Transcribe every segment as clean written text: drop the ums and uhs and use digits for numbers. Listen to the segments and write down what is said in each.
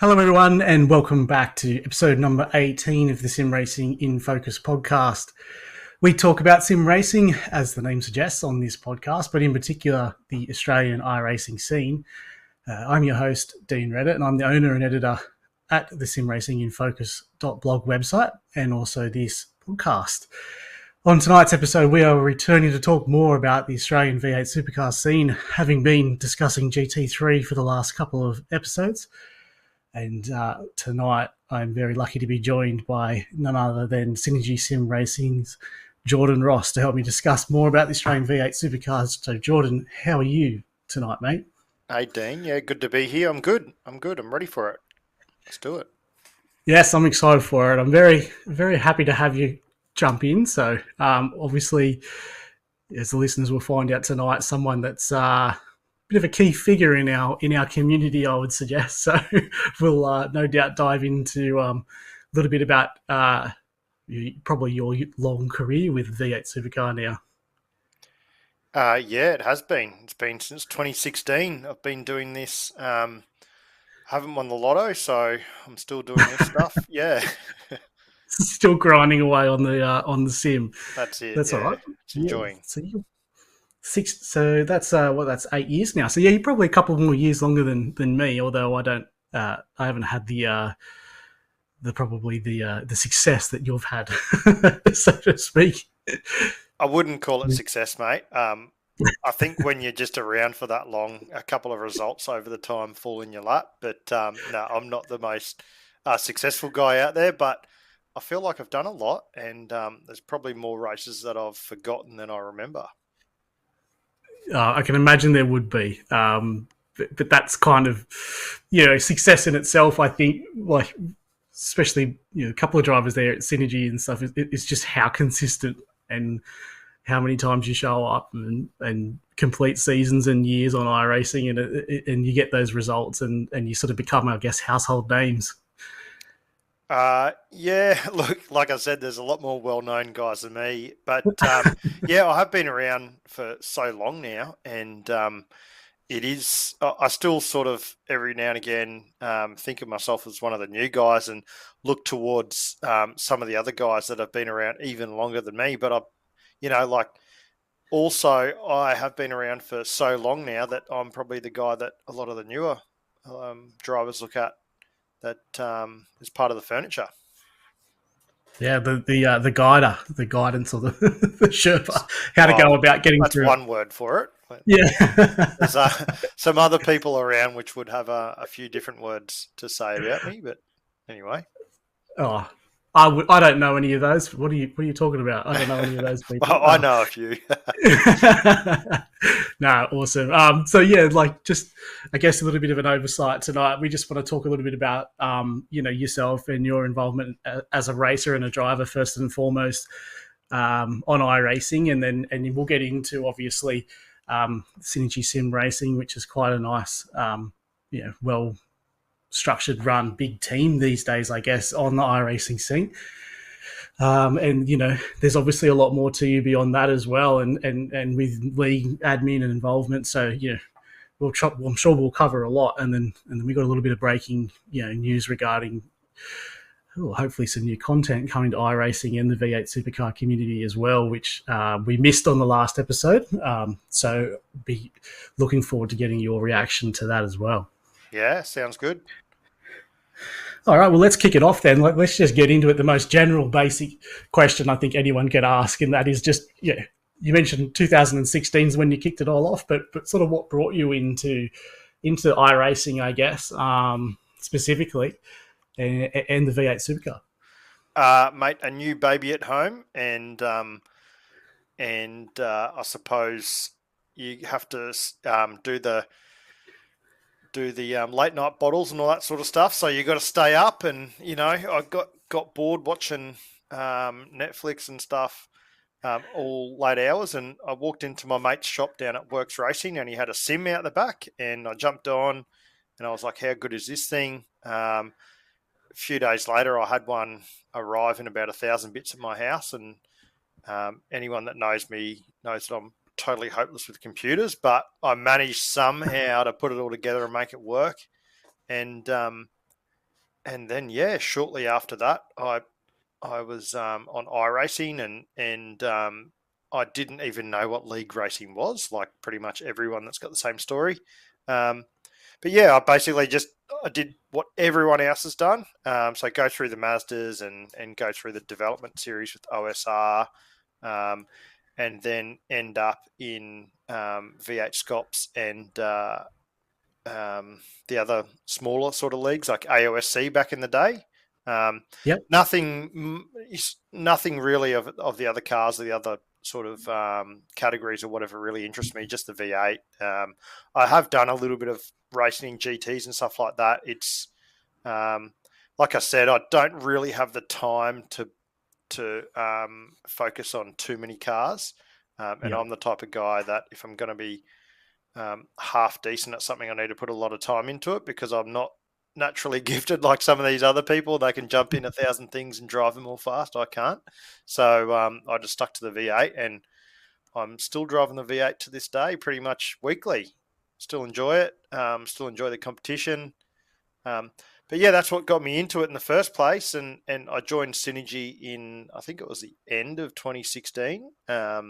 Hello, everyone, and welcome back to episode number 18 of the Sim Racing in Focus podcast. We talk about sim racing, as the name suggests, on this podcast, but in particular, the Australian iRacing scene. I'm your host, Dean Reddit, and I'm the owner and editor at the Sim Racing in Focus.blog website and also this podcast. On tonight's episode, we are returning to talk more about the Australian V8 Supercar scene, having been discussing GT3 for the last couple of episodes. And tonight, I'm very lucky to be joined by none other than Synergy Sim Racing's Jordan Ross to help me discuss more about the Australian V8 Supercars. So, Jordan, how are you tonight, mate? Hey, Dean. Yeah, good to be here. I'm good. I'm ready for it. Let's do it. Yes, I'm excited for it. I'm very, very happy to have you jump in. So, obviously, as the listeners will find out tonight, someone that's bit of a key figure in our community, I would suggest. So we'll no doubt dive into a little bit about probably your long career with V8 Supercar now. Yeah, it has been. It's been since 2016. I've been doing this. Haven't won the lotto, so I'm still doing this stuff. Yeah. Still grinding away on the sim. That's it. That's yeah. all right. It's enjoying. Yeah. So that's that's 8 years now. So yeah, you're probably a couple more years longer than me. Although I haven't had the success that you've had, so to speak. I wouldn't call it success, mate. I think when you're just around for that long, a couple of results over the time fall in your lap. But no, I'm not the most successful guy out there. But I feel like I've done a lot, and there's probably more races that I've forgotten than I remember. I can imagine there would be, but that's kind of, success in itself. I think, like, especially a couple of drivers there at Synergy and stuff. It's just how consistent and how many times you show up and complete seasons and years on iRacing, and you get those results, and you sort of become, I guess, household names. Yeah, look, like I said, there's a lot more well-known guys than me, but yeah, I have been around for so long now, and it is, I still sort of every now and again think of myself as one of the new guys and look towards some of the other guys that have been around even longer than me, but also I have been around for so long now that I'm probably the guy that a lot of the newer drivers look at that is part of the furniture. Yeah, the guidance, or the Sherpa, how to go about getting that's through. That's one word for it. Yeah. There's some other people around which would have a few different words to say about me, but anyway. Oh, I don't know any of those. What are you talking about? I don't know any of those people. Well, I know a few. No, awesome. So yeah, just I guess a little bit of an oversight tonight. We just want to talk a little bit about yourself and your involvement as a racer and a driver first and foremost on iRacing, and then we'll get into obviously Synergy Sim Racing, which is quite a nice well structured run big team these days, I guess, on the iRacing scene. And there's obviously a lot more to you beyond that as well, and with league admin and involvement. So I'm sure we'll cover a lot, and then we got a little bit of breaking news regarding hopefully some new content coming to iRacing and the V8 Supercar community as well, which we missed on the last episode. So be looking forward to getting your reaction to that as well. Yeah, sounds good. All right, well, let's kick it off then. Let's just get into it. The most general, basic question I think anyone could ask, and that is just, you mentioned 2016 is when you kicked it all off, but sort of what brought you into iRacing, I guess, specifically, and the V8 Supercar. Mate, a new baby at home, and I suppose you have to do the late night bottles and all that sort of stuff. So you got to stay up, and I got bored watching Netflix and stuff all late hours, and I walked into my mate's shop down at Works Racing, and he had a sim out the back, and I jumped on, and I was like, "How good is this thing?" A few days later, I had one arrive in about 1,000 bits at my house, and anyone that knows me knows that I'm totally hopeless with computers, but I managed somehow to put it all together and make it work. And then shortly after that, I was on iRacing, and I didn't even know what league racing was. Like pretty much everyone that's got the same story. But yeah, I did what everyone else has done. So go through the Mazdas and go through the development series with OSR, and then end up in V8 Scops and the other smaller sort of leagues like AOSC back in the day. Yep. Nothing really of the other cars or the other sort of categories or whatever really interests me, just the V8. I have done a little bit of racing in GTs and stuff like that. It's like I said, I don't really have the time to focus on too many cars. And I'm the type of guy that if I'm going to be half decent at something, I need to put a lot of time into it, because I'm not naturally gifted like some of these other people. They can jump in 1,000 things and drive them all fast. I can't. So I just stuck to the V8, and I'm still driving the V8 to this day, pretty much weekly. Still enjoy it. Still enjoy the competition. But yeah, that's what got me into it in the first place. And I joined Synergy in, I think it was the end of 2016. Prior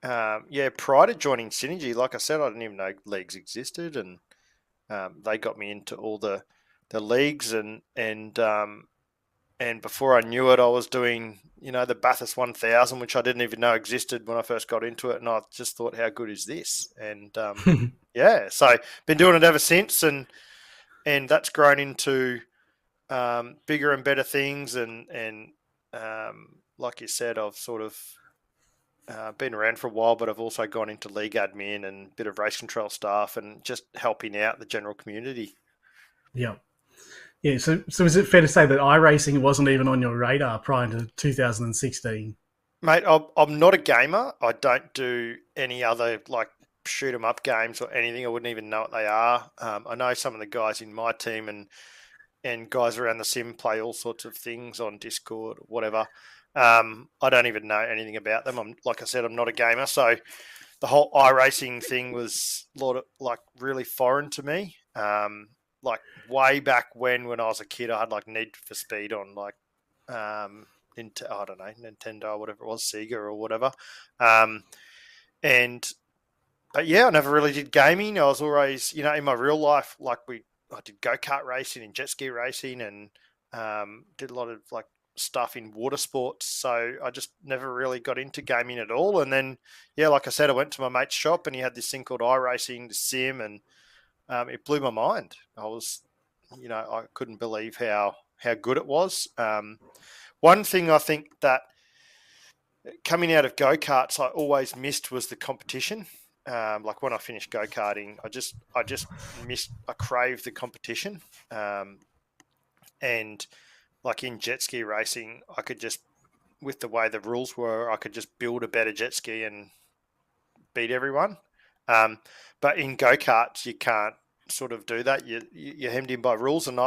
to joining Synergy, like I said, I didn't even know leagues existed, and they got me into all the leagues, and before I knew it, I was doing, the Bathurst 1000, which I didn't even know existed when I first got into it, and I just thought, how good is this? And so been doing it ever since, and that's grown into bigger and better things, and like you said, I've sort of been around for a while, but I've also gone into league admin and a bit of race control stuff and just helping out the general community. Yeah. Yeah. So is it fair to say that iRacing wasn't even on your radar prior to 2016? Mate, I'm not a gamer. I don't do any other like shoot 'em up games or anything. I wouldn't even know what they are. I know some of the guys in my team and guys around the sim play all sorts of things on Discord or whatever. I don't even know anything about them. Like I said, I'm not a gamer, so the whole iRacing thing was really foreign to me. Like way back when I was a kid, I had like Need for Speed on I don't know, Nintendo, whatever it was, Sega or whatever. But yeah, I never really did gaming. I was always, in my real life, I did go-kart racing and jet ski racing, and did a lot of like stuff in water sports. So I just never really got into gaming at all. And then, like I said, I went to my mate's shop and he had this thing called iRacing, the sim, and it blew my mind. I was, I couldn't believe how good it was. One thing I think that coming out of go-karts I always missed was the competition. Like when I finished go-karting, I just craved the competition. And like in jet ski racing, I could just, with the way the rules were, I could just build a better jet ski and beat everyone. But in go-karts, you can't sort of do that. You're hemmed in by rules. And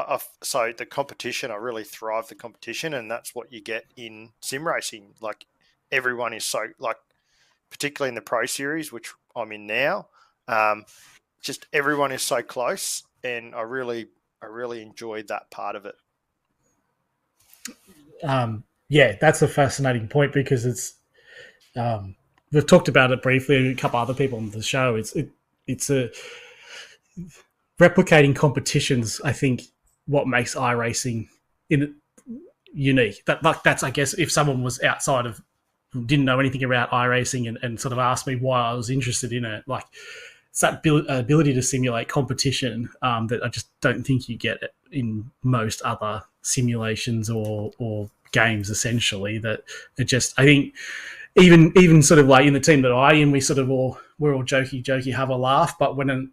so the competition, I really thrive the competition, and that's what you get in sim racing. Like everyone is so, like, particularly in the Pro Series, which I'm in now, just everyone is so close, and I really enjoyed that part of it. That's a fascinating point, because it's we've talked about it briefly. A couple other people on the show. It's a replicating competitions. I think what makes iRacing unique. That's I guess if someone was outside of, didn't know anything about iRacing and sort of asked me why I was interested in it, like it's that ability to simulate competition that I just don't think you get in most other simulations or games. Essentially, that it just, I think even sort of like in the team that we sort of we're all jokey, have a laugh, but when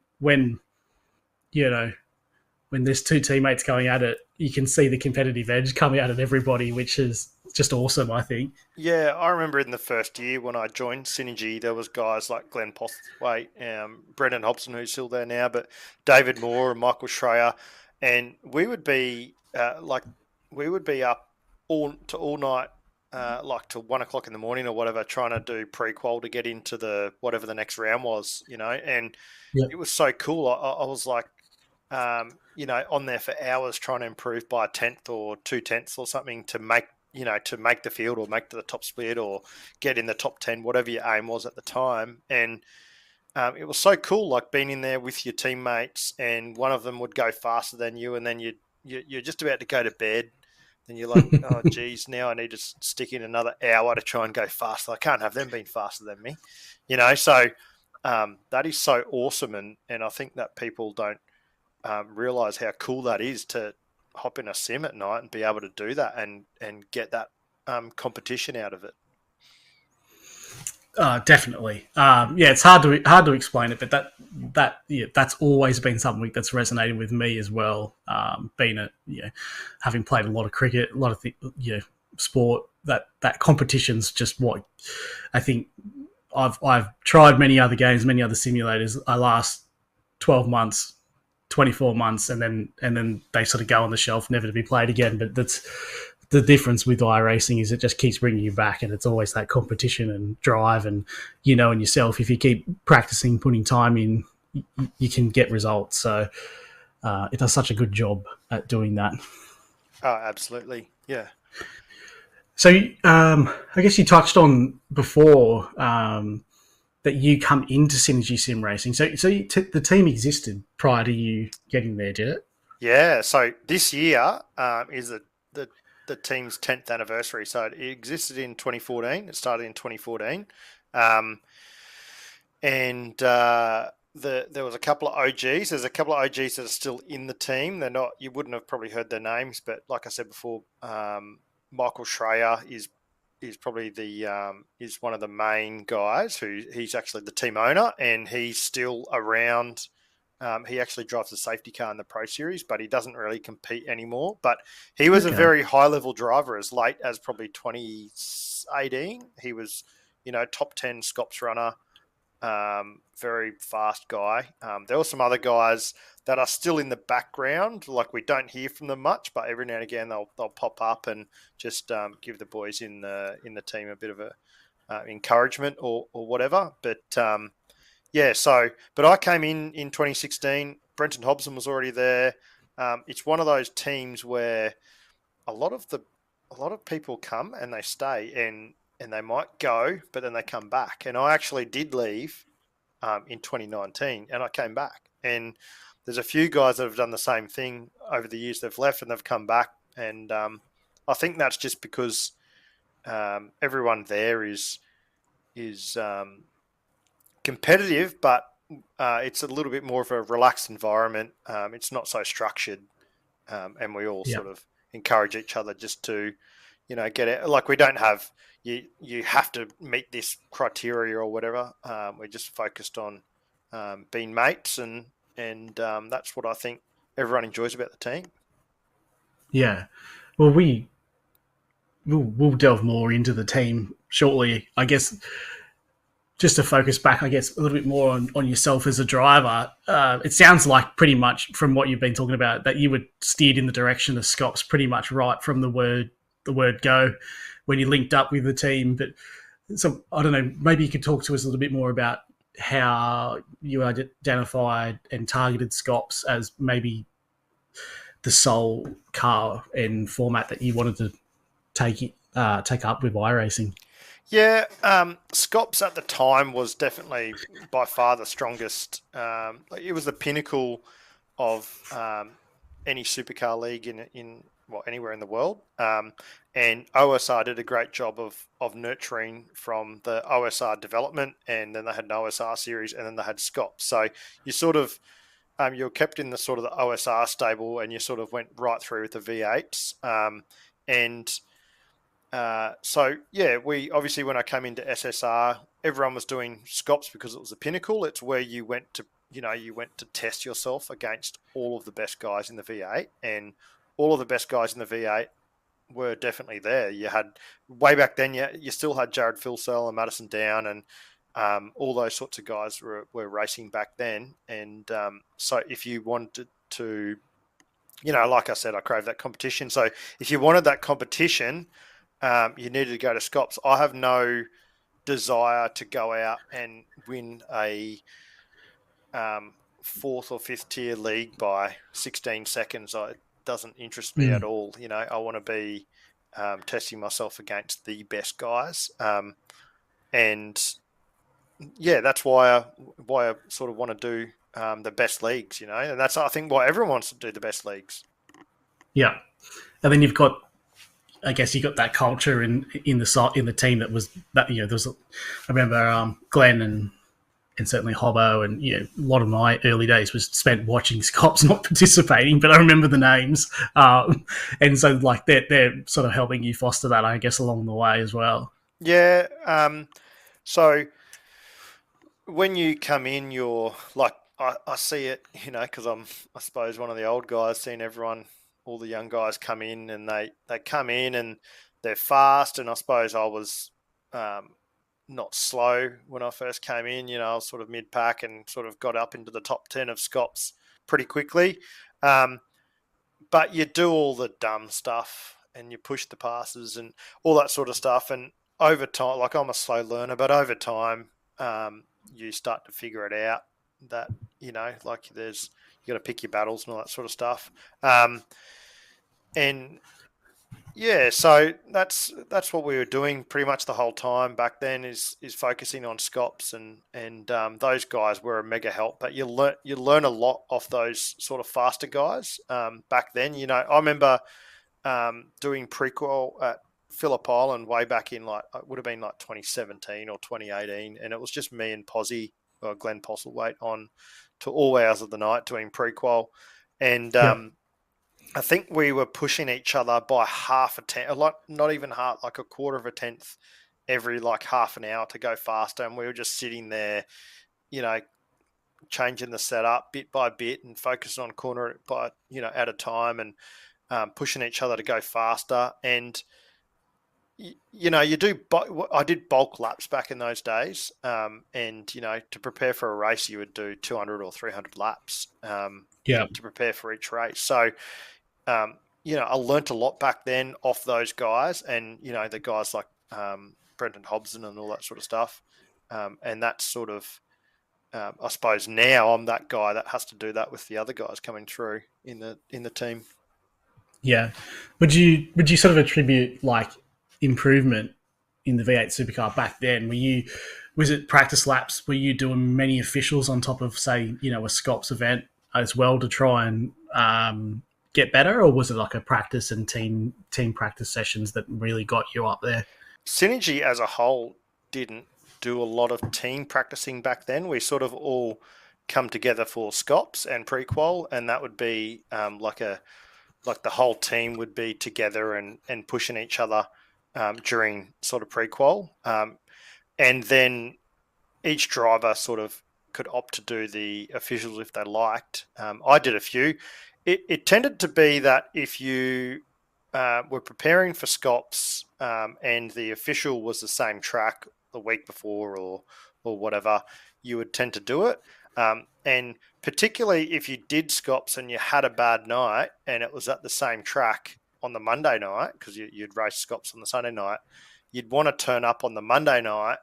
there's two teammates going at it, you can see the competitive edge coming out of everybody, which is just awesome, I think. Yeah, I remember in the first year when I joined Synergy, there was guys like Glenn Posthwaite, Brendan Hobson, who's still there now, but David Moore and Michael Schreier, and we would be up all night, like till 1 o'clock in the morning or whatever, trying to do pre-qual to get into whatever the next round was, and It was so cool. I was like, on there for hours trying to improve by a tenth or 2/10 or something to make the field or make the top split or get in the top 10, whatever your aim was at the time. And it was so cool, like being in there with your teammates, and one of them would go faster than you, and then you're just about to go to bed, and you're like, oh, geez, now I need to stick in another hour to try and go faster. I can't have them being faster than me, So that is so awesome, and I think that people don't realize how cool that is to hop in a sim at night and be able to do that and get that competition out of it. Definitely. It's hard to explain it, but that's always been something that's resonated with me as well. Having played a lot of cricket, a lot of sport, that competition's just what I think. I've tried many other games, many other simulators. I last 12 months, 24 months, and then they sort of go on the shelf, never to be played again. But that's the difference with iRacing, is it just keeps bringing you back, and it's always that competition and drive, and in yourself, if you keep practicing, putting time in, you can get results. So it does such a good job at doing that. Oh, absolutely, yeah. So I guess you touched on before that you come into Synergy Sim Racing. So the team existed prior to you getting there, did it? Yeah. So this year is the team's 10th anniversary. So it existed in 2014. It started in 2014. There was a couple of OGs. There's a couple of OGs that are still in the team. They're not. You wouldn't have probably heard their names, but like I said before, Michael Schreier is probably is one of the main guys. He's actually the team owner, and he's still around. He actually drives the safety car in the Pro Series, but he doesn't really compete anymore. But he was a very high-level driver as late as probably 2018. He was, top 10 Scops runner, very fast guy. There were some other guys that are still in the background, like we don't hear from them much, but every now and again they'll pop up and just give the boys in the team a bit of a encouragement or whatever. But but I came in 2016. Brenton Hobson was already there. It's one of those teams where a lot of people come and they stay, and they might go, but then they come back. And I actually did leave in 2019, and I came back. And there's a few guys that have done the same thing over the years. They've left and they've come back, and I think that's just because everyone there is competitive, but it's a little bit more of a relaxed environment. It's not so structured, and we all sort of encourage each other just to, get it. Like we don't have you have to meet this criteria or whatever. We're just focused on being mates, and that's what I think everyone enjoys about the team. Yeah, well, we'll delve more into the team shortly, I guess. Just to focus back, I guess, a little bit more on yourself as a driver, it sounds like pretty much from what you've been talking about that you were steered in the direction of Scops pretty much right from the word go when you linked up with the team. But so I don't know, maybe you could talk to us a little bit more about how you identified and targeted Scops as maybe the sole car and format that you wanted to take up with iRacing. Yeah, Scops at the time was definitely by far the strongest. It was the pinnacle of any supercar league in anywhere in the world. And OSR did a great job of nurturing from the OSR development, and then they had an OSR series, and then they had Scops. So you sort of you're kept in the sort of the OSR stable, and you sort of went right through with the V8s. We obviously, when I came into SSR, everyone was doing Scops because it was the pinnacle. It's where you went to test yourself against all of the best guys in the V8, and all of the best guys in the V8 were definitely there. You had way back then, you still had Jared Filsell and Madison Down, and all those sorts of guys were racing back then. And so if you wanted to, like I said, I crave that competition. So if you wanted that competition, you needed to go to Scops. I have no desire to go out and win a fourth or fifth tier league by 16 seconds. It doesn't interest me at all. You know, I want to be testing myself against the best guys. And yeah, that's why I sort of want to do the best leagues, you know, and that's, I think, why everyone wants to do the best leagues. Yeah. And then you've got, I guess you got that culture in the team that was that, you know, there was, I remember Glenn and certainly Hobbo, and you know, a lot of my early days was spent watching Scops, not participating, but I remember the names, and so like they're sort of helping you foster that, I guess, along the way as well. Yeah. So when you come in, you're like, I see it, you know, because I'm, I suppose, one of the old guys, seeing everyone, all the young guys come in, and they come in and they're fast, and I suppose I was not slow when I first came in. You know, I was sort of mid-pack and sort of got up into the top 10 of Scops pretty quickly. But you do all the dumb stuff and you push the passes and all that sort of stuff. And over time, like, I'm a slow learner, but over time, you start to figure it out that, you know, like you got to pick your battles and all that sort of stuff. And yeah, so that's what we were doing pretty much the whole time back then, is focusing on Scops, and those guys were a mega help. But you learn a lot off those sort of faster guys back then. You know, I remember doing prequel at Phillip Island way back in, like, it would have been like 2017 or 2018, and it was just me and Posy, or Glenn Postlethwaite, on to all hours of the night doing prequel, and I think we were pushing each other by half a tenth, a lot, not even half, like a quarter of a tenth every like half an hour to go faster. And we were just sitting there, you know, changing the setup bit by bit and focusing on corner by, you know, at a time, and pushing each other to go faster. And, you know, I did bulk laps back in those days. And, you know, to prepare for a race, you would do 200 or 300 laps to prepare for each race. So, you know, I learnt a lot back then off those guys, and, you know, the guys like Brenton Hobson and all that sort of stuff. And that's sort of, I suppose now I'm that guy that has to do that with the other guys coming through in the team. Yeah. Would you sort of attribute like improvement in the V8 Supercar back then? Was it practice laps? Were you doing many officials on top of, say, you know, a Scops event as well to try and get better, or was it like a practice and team practice sessions that really got you up there? Synergy as a whole didn't do a lot of team practicing back then. We sort of all come together for Scops and prequel, and that would be like the whole team would be together and pushing each other during sort of prequel, and then each driver sort of could opt to do the officials if they liked. I did a few. It tended to be that if you were preparing for Scops and the official was the same track the week before or whatever, you would tend to do it. And particularly if you did Scops and you had a bad night and it was at the same track on the Monday night, because you'd race Scops on the Sunday night, you'd want to turn up on the Monday night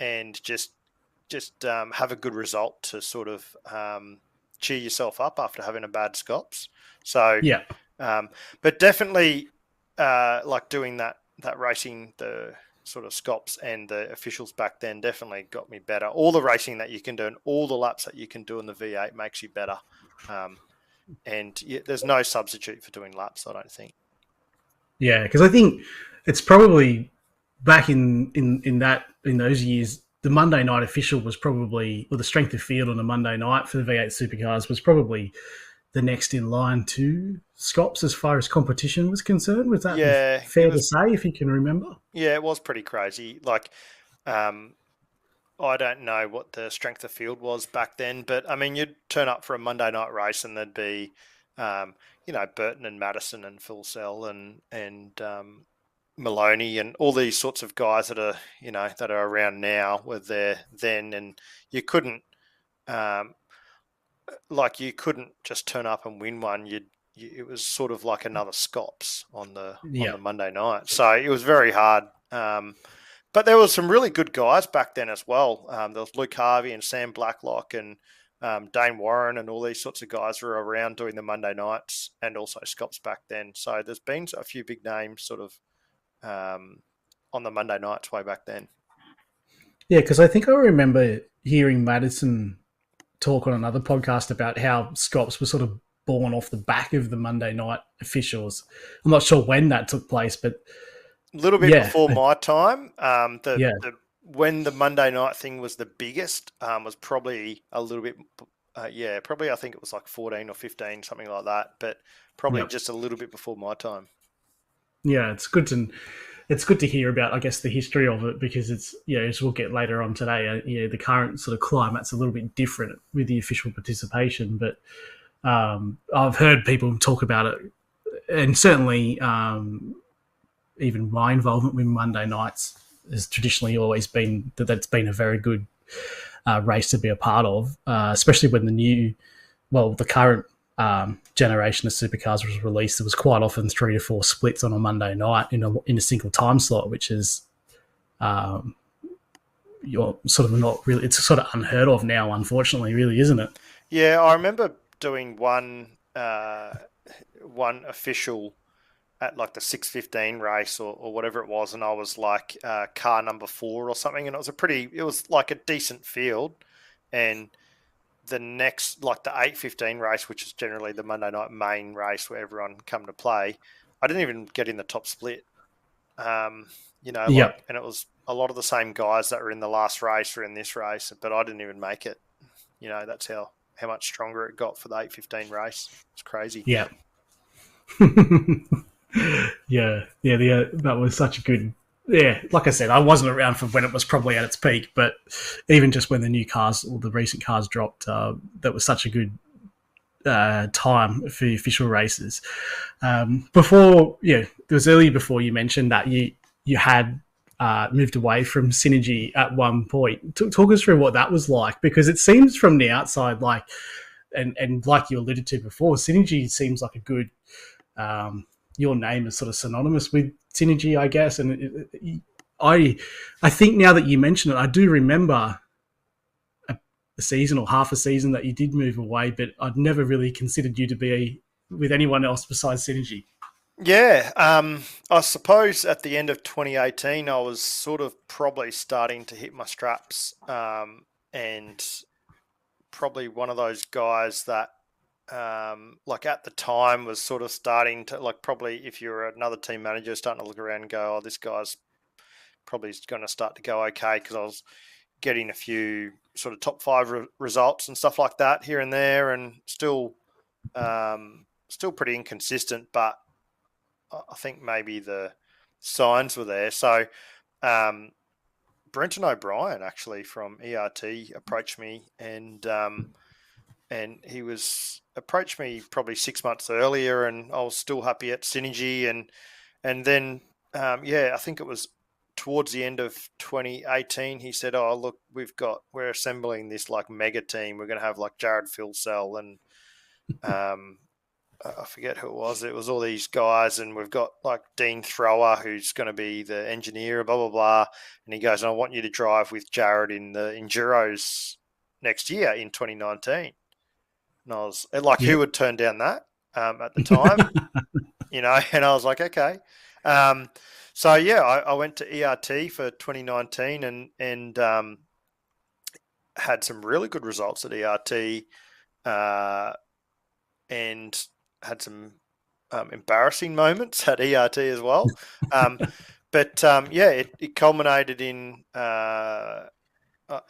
and just have a good result to sort of cheer yourself up after having a bad Scops. So, yeah. But definitely like doing that racing, the sort of Scops and the officials back then definitely got me better. All the racing that you can do and all the laps that you can do in the V8 makes you better. And there's no substitute for doing laps, I don't think. Yeah, because I think it's probably back in those years, the Monday night official was probably, or the strength of field on a Monday night for the V8 Supercars was probably the next in line to Scops as far as competition was concerned. Was that fair to say, if you can remember? Yeah, it was pretty crazy. Like, I don't know what the strength of field was back then, but I mean, you'd turn up for a Monday night race and there'd be, you know, Burton and Madison and Phil Sell and Maloney and all these sorts of guys that are, you know, that are around now were there then, and you couldn't, you couldn't just turn up and win one. It was sort of like another Scops on the Monday night, so it was very hard. But there was some really good guys back then as well. There was Luke Harvey and Sam Blacklock and Dane Warren and all these sorts of guys were around doing the Monday nights, and also Scops back then. So there's been a few big names sort of on the Monday nights way back then. Yeah, because I think I remember hearing Madison talk on another podcast about how Scops was sort of born off the back of the Monday night officials. I'm not sure when that took place, but a little bit before my time. When the Monday night thing was the biggest, was probably a little bit. Probably I think it was like 14 or 15, something like that. But probably just a little bit before my time. Yeah, it's good to hear about, I guess, the history of it, because it's, as we'll get later on today, the current sort of climate's a little bit different with the official participation. But I've heard people talk about it, and certainly even my involvement with Monday nights has traditionally always been that's been a very good race to be a part of, especially when the current generation of supercars was released. There was quite often 3 to 4 splits on a Monday night in a single time slot, which is you're sort of not really, it's sort of unheard of now, unfortunately, really, isn't it? Yeah, I remember doing one official at like the 6:15 race or whatever it was, and I was like car number 4 or something, and it was like a decent field. And the next, like the 8:15 race, which is generally the Monday night main race where everyone come to play, I didn't even get in the top split. And it was a lot of the same guys that were in the last race were in this race, but I didn't even make it. That's how much stronger it got for the 8:15 race. It's crazy. Yeah. That was such a good. Yeah, like I said, I wasn't around for when it was probably at its peak, but even just when the new cars or the recent cars dropped, that was such a good time for the official races. It was earlier before you mentioned that you had moved away from Synergy at one point. Talk us through what that was like, because it seems from the outside like, and like you alluded to before, Synergy seems like a good. Your name is sort of synonymous with Synergy, I guess, and I think now that you mention it, I do remember a season or half a season that you did move away, but I'd never really considered you to be with anyone else besides Synergy. Yeah, I suppose at the end of 2018, I was sort of probably starting to hit my straps, and probably one of those guys that like at the time was sort of starting to, like, probably if you're another team manager starting to look around and go, oh, this guy's probably going to start to go okay, because I was getting a few sort of top 5 results and stuff like that here and there, and still pretty inconsistent, but I think maybe the signs were there. So Brenton O'Brien actually from ERT approached me, and he approached me probably 6 months earlier, and I was still happy at Synergy, and then I think it was towards the end of 2018. He said, "Oh, look, we're assembling this like mega team. We're going to have like Jared Filsell and I forget who it was. It was all these guys, and we've got like Dean Thrower, who's going to be the engineer, blah blah blah." And he goes, "I want you to drive with Jared in the Enduros next year in 2019." And I was like, who would turn down that at the time? And I was like, okay. So I went to ERT for 2019 and had some really good results at ERT, and had some embarrassing moments at ERT as well. It culminated in I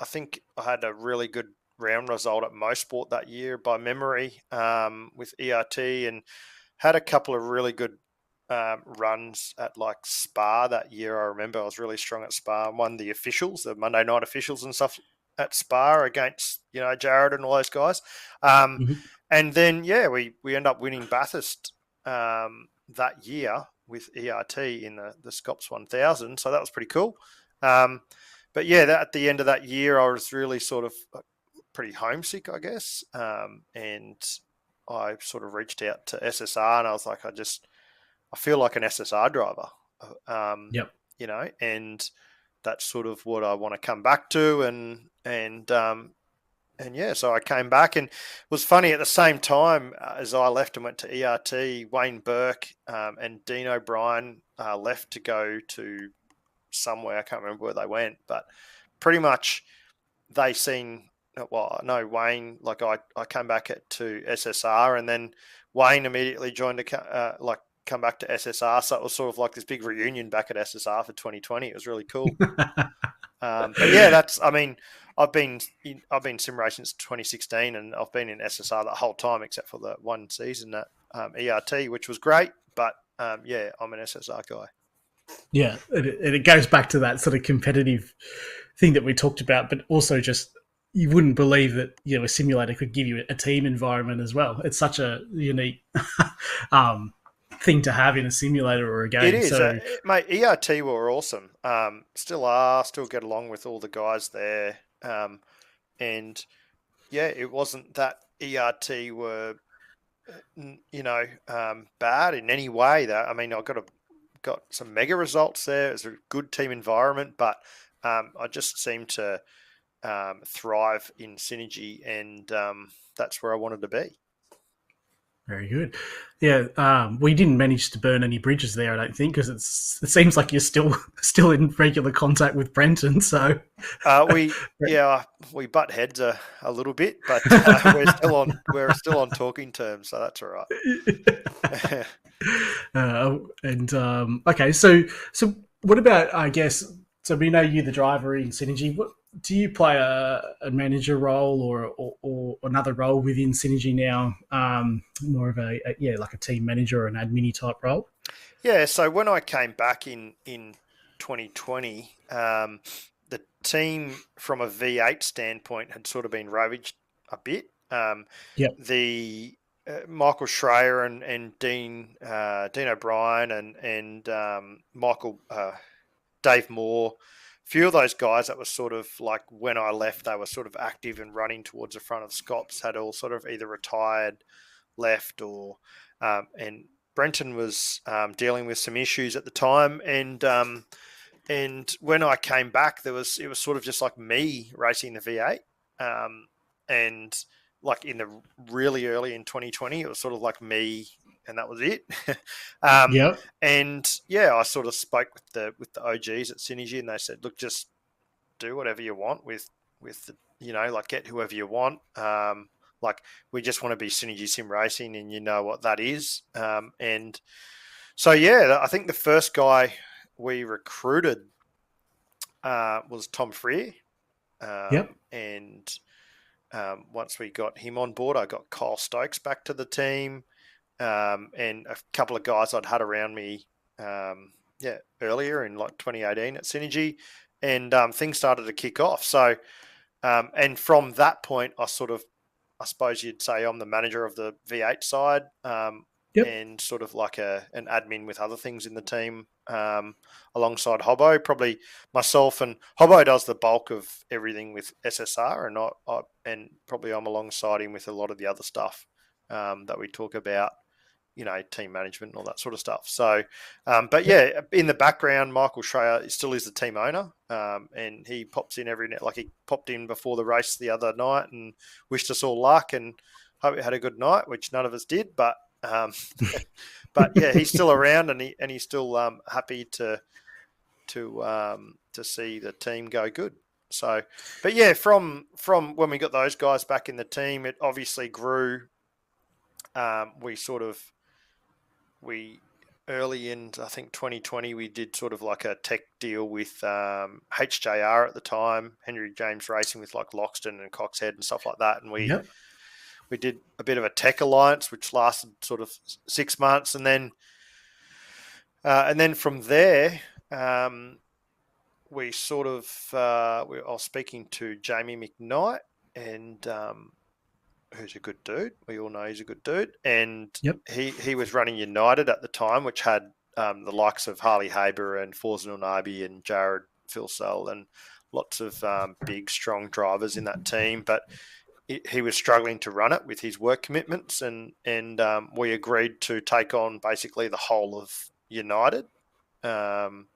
think I had a really good round result at Mosport that year by memory, with ERT, and had a couple of really good runs at like Spa that year. I remember I was really strong at Spa, won the officials, the Monday night officials and stuff at Spa against Jared and all those guys. And then we end up winning Bathurst that year with ERT in the Scops 1000, so that was pretty cool. But at the end of that year, I was really sort of pretty homesick, I guess. And I sort of reached out to SSR, and I was like, I feel like an SSR driver. And that's sort of what I want to come back to. And yeah, so I came back, and it was funny at the same time as I left and went to ERT, Wayne Burke and Dean O'Brien left to go to somewhere. I can't remember where they went, but pretty much they seen, well, no, Wayne, like I came back to SSR, and then Wayne immediately joined come back to SSR. So it was sort of like this big reunion back at SSR for 2020. It was really cool. But yeah, I've been sim racing since 2016, and I've been in SSR the whole time except for the one season at ERT, which was great. But yeah, I'm an SSR guy. Yeah, and it goes back to that sort of competitive thing that we talked about, but also just you wouldn't believe that a simulator could give you a team environment as well. It's such a unique thing to have in a simulator or a game. It is, so, mate. ERT were awesome. Still get along with all the guys there, and yeah, it wasn't that ERT were bad in any way. That I mean, I got some mega results there. It was a good team environment, but I just seemed to thrive in synergy, and that's where I wanted to be. Very good. Yeah, we didn't manage to burn any bridges there, I don't think, because it seems like you're still in regular contact with Brenton. So we butt heads a little bit, but we're still on talking terms, so that's all right. Okay, so what about, I guess, so we know you're the driver in Synergy. What do you play a manager role or another role within Synergy now? More of a like a team manager or an admin type role? Yeah, so when I came back in 2020, the team from a V8 standpoint had sort of been ravaged a bit. The Michael Schreier and Dean O'Brien and Michael Dave Moore, few of those guys that were sort of like when I left, they were sort of active and running towards the front of Scops, had all sort of either retired, left, or and Brenton was dealing with some issues at the time, and when I came back, it was sort of just like me racing the V8, and like in the really early in 2020, it was sort of like me, and that was it. And yeah, I sort of spoke with the OGs at Synergy, and they said, look, just do whatever you want with the, like get whoever you want. Like we just want to be Synergy Sim Racing, and you know what that is. And so yeah, I think the first guy we recruited was Tom Freer. And once we got him on board, I got Kyle Stokes back to the team, and a couple of guys I'd had around me, earlier in like 2018 at Synergy, and things started to kick off. So, and from that point, I suppose you'd say I'm the manager of the V8 side, and sort of like an admin with other things in the team, alongside Hobbo. Probably myself and Hobbo does the bulk of everything with SSR, and probably I'm alongside him with a lot of the other stuff that we talk about, team management and all that sort of stuff. So, but yeah, in the background, Michael Schreier still is the team owner, and he pops in every night. Like he popped in before the race the other night and wished us all luck and hope we had a good night, which none of us did. But but yeah, he's still around, and he's still happy to see the team go good. So, but yeah, from when we got those guys back in the team, it obviously grew. We early in, I think 2020, we did sort of like a tech deal with HJR at the time, Henry James Racing, with like Loxton and Coxhead and stuff like that, and we did a bit of a tech alliance, which lasted sort of 6 months, and then from there, we sort of I was speaking to Jamie McKnight, and who's a good dude. We all know he's a good dude, and he was running United at the time, which had the likes of Harley Haber and Forza Nabi and Jared Filsell and lots of big, strong drivers in that team, but he was struggling to run it with his work commitments, and we agreed to take on basically the whole of United. And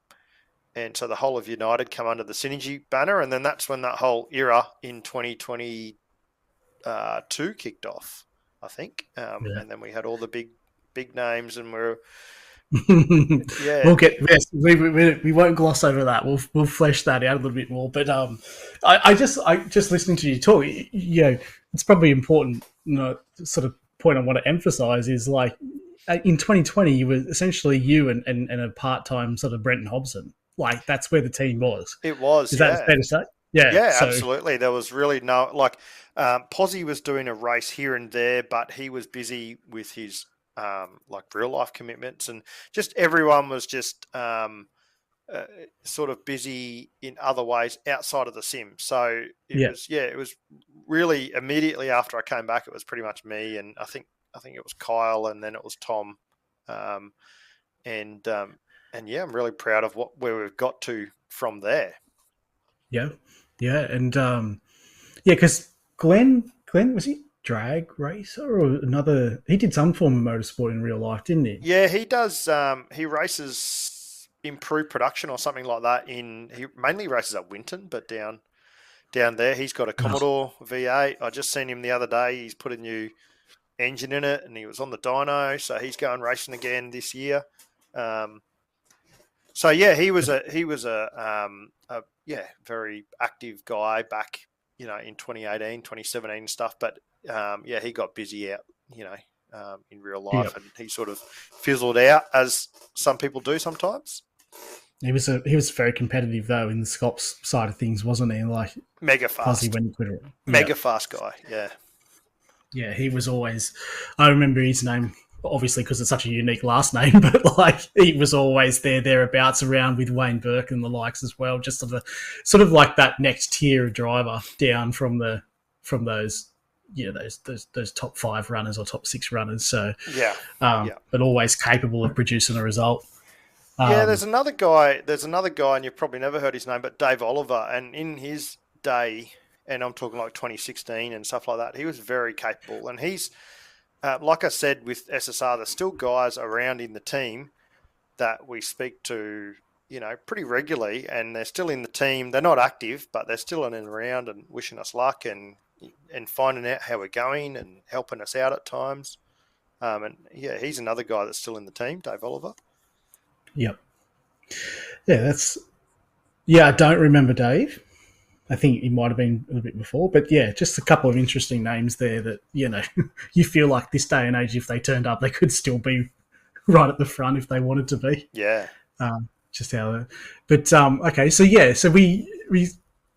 so the whole of United come under the Synergy banner, and then that's when that whole era in 2020 2 kicked off, I think, Yeah. and then we had all the big names, and we're We'll get yes, we won't gloss over that. We'll flesh that out a little bit more. But I just listening to you talk, it's probably important. Sort of point I want to emphasize is like in 2020, you were essentially you and a part-time sort of Brenton Hobson. Like that's where the team was. It was, Is that fair to say? Yeah. Yeah, So absolutely. There was really Posy was doing a race here and there, but he was busy with his real life commitments, and just everyone was just sort of busy in other ways outside of the sim. So it was really immediately after I came back, it was pretty much me, and I think it was Kyle, and then it was Tom, and I'm really proud of where we've got to from there. Yeah, and because Glenn was he drag racer or another? He did some form of motorsport in real life, didn't he? Yeah, he does. He races improved production or something like that. He mainly races at Winton, but down there he's got a Commodore V8. I just seen him the other day. He's put a new engine in it, and he was on the dyno, so he's going racing again this year. He was a very active guy back, in 2018, 2017 and stuff. But he got busy out, in real life, and he sort of fizzled out, as some people do sometimes. He was very competitive though in the Scops side of things, wasn't he? Like mega fast, mega fast guy. Yeah, he was always. I remember his name. Obviously, because it's such a unique last name, but like he was always thereabouts around with Wayne Burke and the likes as well. Just sort of like that next tier of driver down from those those top 5 runners or top 6 runners. So but always capable of producing a result. There's another guy, and you've probably never heard his name, but Dave Oliver. And in his day, and I'm talking like 2016 and stuff like that, he was very capable, and he's. Like I said, with SSR, there's still guys around in the team that we speak to, pretty regularly, and they're still in the team. They're not active, but they're still in and around and wishing us luck and finding out how we're going and helping us out at times. He's another guy that's still in the team, Dave Oliver. Yep. Yeah, I don't remember Dave. I think he might have been a little bit before, but just a couple of interesting names there that, you feel like this day and age, if they turned up, they could still be right at the front if they wanted to be. Yeah. Okay. So we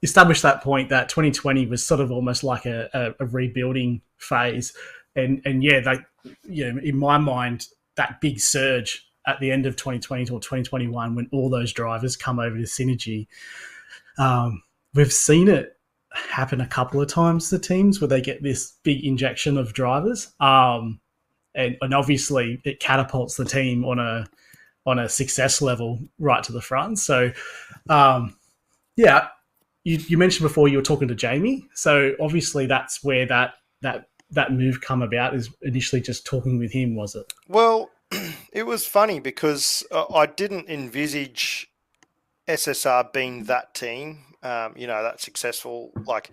established that point that 2020 was sort of almost like a rebuilding phase. And in my mind, that big surge at the end of 2020 or 2021, when all those drivers come over to Synergy, we've seen it happen a couple of times to teams where they get this big injection of drivers, and obviously it catapults the team on a success level right to the front. So, you mentioned before you were talking to Jamie. So obviously that's where that move come about, is initially just talking with him, was it? Well, it was funny because I didn't envisage SSR being that team. That successful, like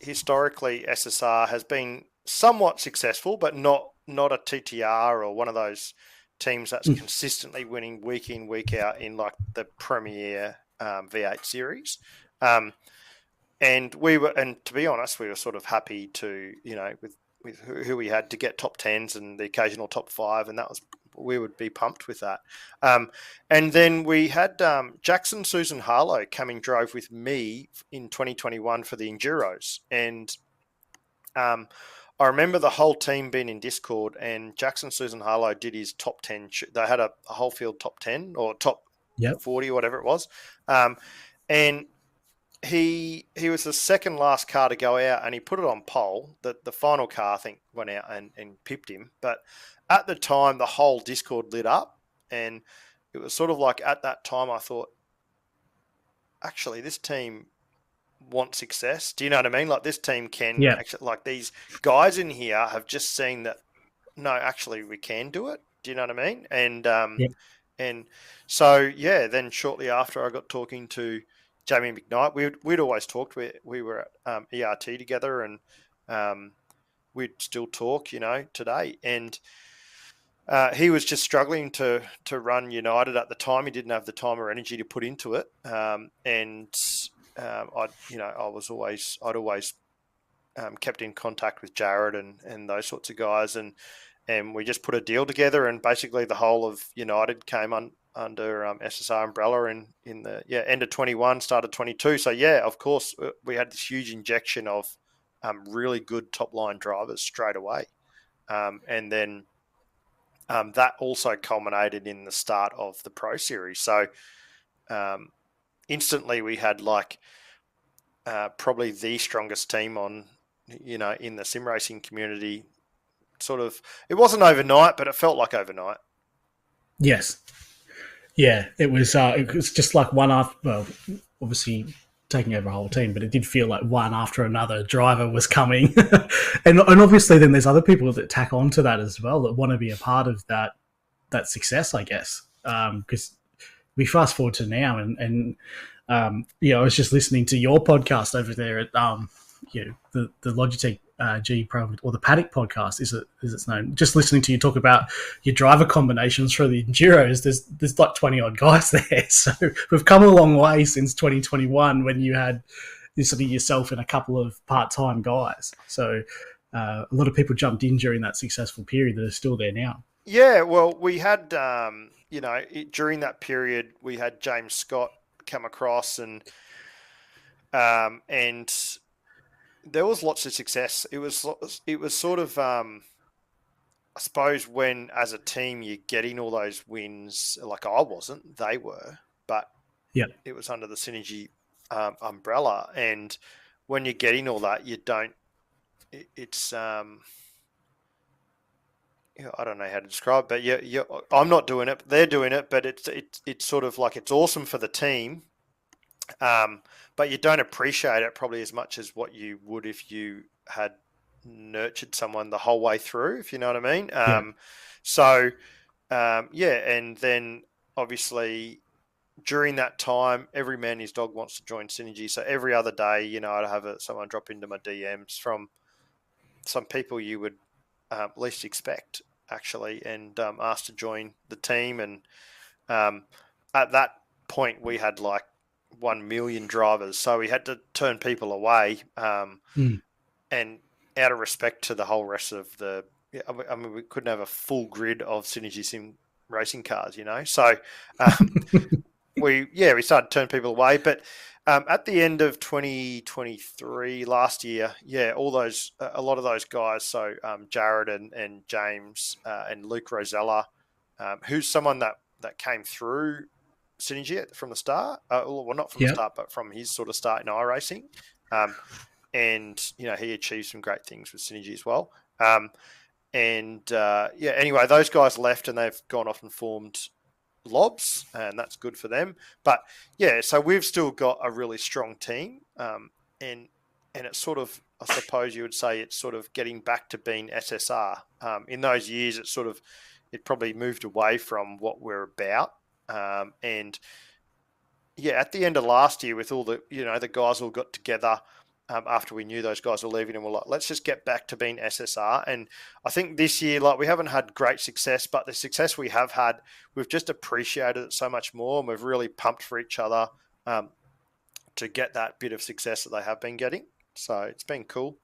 historically SSR has been somewhat successful, but not a TTR or one of those teams that's consistently winning week in, week out in like the premier V8 series. And to be honest, we were sort of happy to, with who we had, to get top 10s and the occasional top 5, and we would be pumped with that. And then we had Jackson Susan Harlow coming drove with me in 2021 for the Enduros. And I remember the whole team being in Discord, and Jackson Susan Harlow did his top 10. They had a whole field top 10 or top 40 or whatever it was. And he was the second last car to go out, and he put it on pole. The final car, I think, went out and pipped him. But at the time, the whole Discord lit up, and it was sort of like at that time I thought, actually, this team wants success. Do you know what I mean? Like, this team can actually, like, these guys in here have just seen that, no, actually, we can do it. Do you know what I mean? And so, then shortly after I got talking to Jamie McKnight. We'd always talked. We were at ERT together, and we'd still talk, today. And he was just struggling to run United at the time. He didn't have the time or energy to put into it. I'd always kept in contact with Jared and those sorts of guys, and we just put a deal together. And basically, the whole of United came under SSR umbrella in the end of 21, started 22. So of course, we had this huge injection of really good top line drivers straight away, and then that also culminated in the start of the Pro Series. So instantly, we had probably the strongest team on, in the sim racing community. Sort of, it wasn't overnight, but it felt like overnight. Yes. Yeah, it was just like one after, well, obviously taking over a whole team, but it did feel like one after another driver was coming. and obviously then there's other people that tack onto that as well that want to be a part of that success, I guess. Because we fast forward to now and I was just listening to your podcast over there at the Logitech G Pro, or the Paddock podcast, is it's known. Just listening to you talk about your driver combinations for the Enduros, there's like 20 odd guys there. So we've come a long way since 2021 when you had sort of yourself and a couple of part-time guys. So a lot of people jumped in during that successful period that are still there now. Yeah, well, we had during that period we had James Scott come across, and there was lots of success. It was sort of, I suppose, when as a team you're getting all those wins. Like I wasn't, they were, but it was under the Synergy umbrella. And when you're getting all that, you don't. It's I don't know how to describe it, but I'm not doing it. They're doing it, but it's sort of like it's awesome for the team. But you don't appreciate it probably as much as what you would if you had nurtured someone the whole way through, if you know what I mean. And then obviously during that time, every man his dog wants to join Synergy. So every other day, I'd have someone drop into my DMs from some people you would least expect, actually, and ask to join the team. And at that point, we had 1 million drivers, so we had to turn people away, and out of respect to the whole rest of we couldn't have a full grid of Synergy Sim racing cars, so we started to turn people away. But at the end of 2023 last year, a lot of those guys, so Jared and James and Luke Rosella, who's someone that came through Synergy from the start, well, not from the start, but from his sort of start in iRacing, and he achieved some great things with Synergy as well. Anyway, those guys left and they've gone off and formed Lobs, and that's good for them. But so we've still got a really strong team, and it's sort of, I suppose you would say, it's sort of getting back to being SSR. In those years, it probably moved away from what we're about. At the end of last year, with all the the guys all got together after we knew those guys were leaving, and we're like, let's just get back to being SSR. And I think this year, we haven't had great success, but the success we have had, we've just appreciated it so much more, and we've really pumped for each other to get that bit of success that they have been getting. So it's been cool.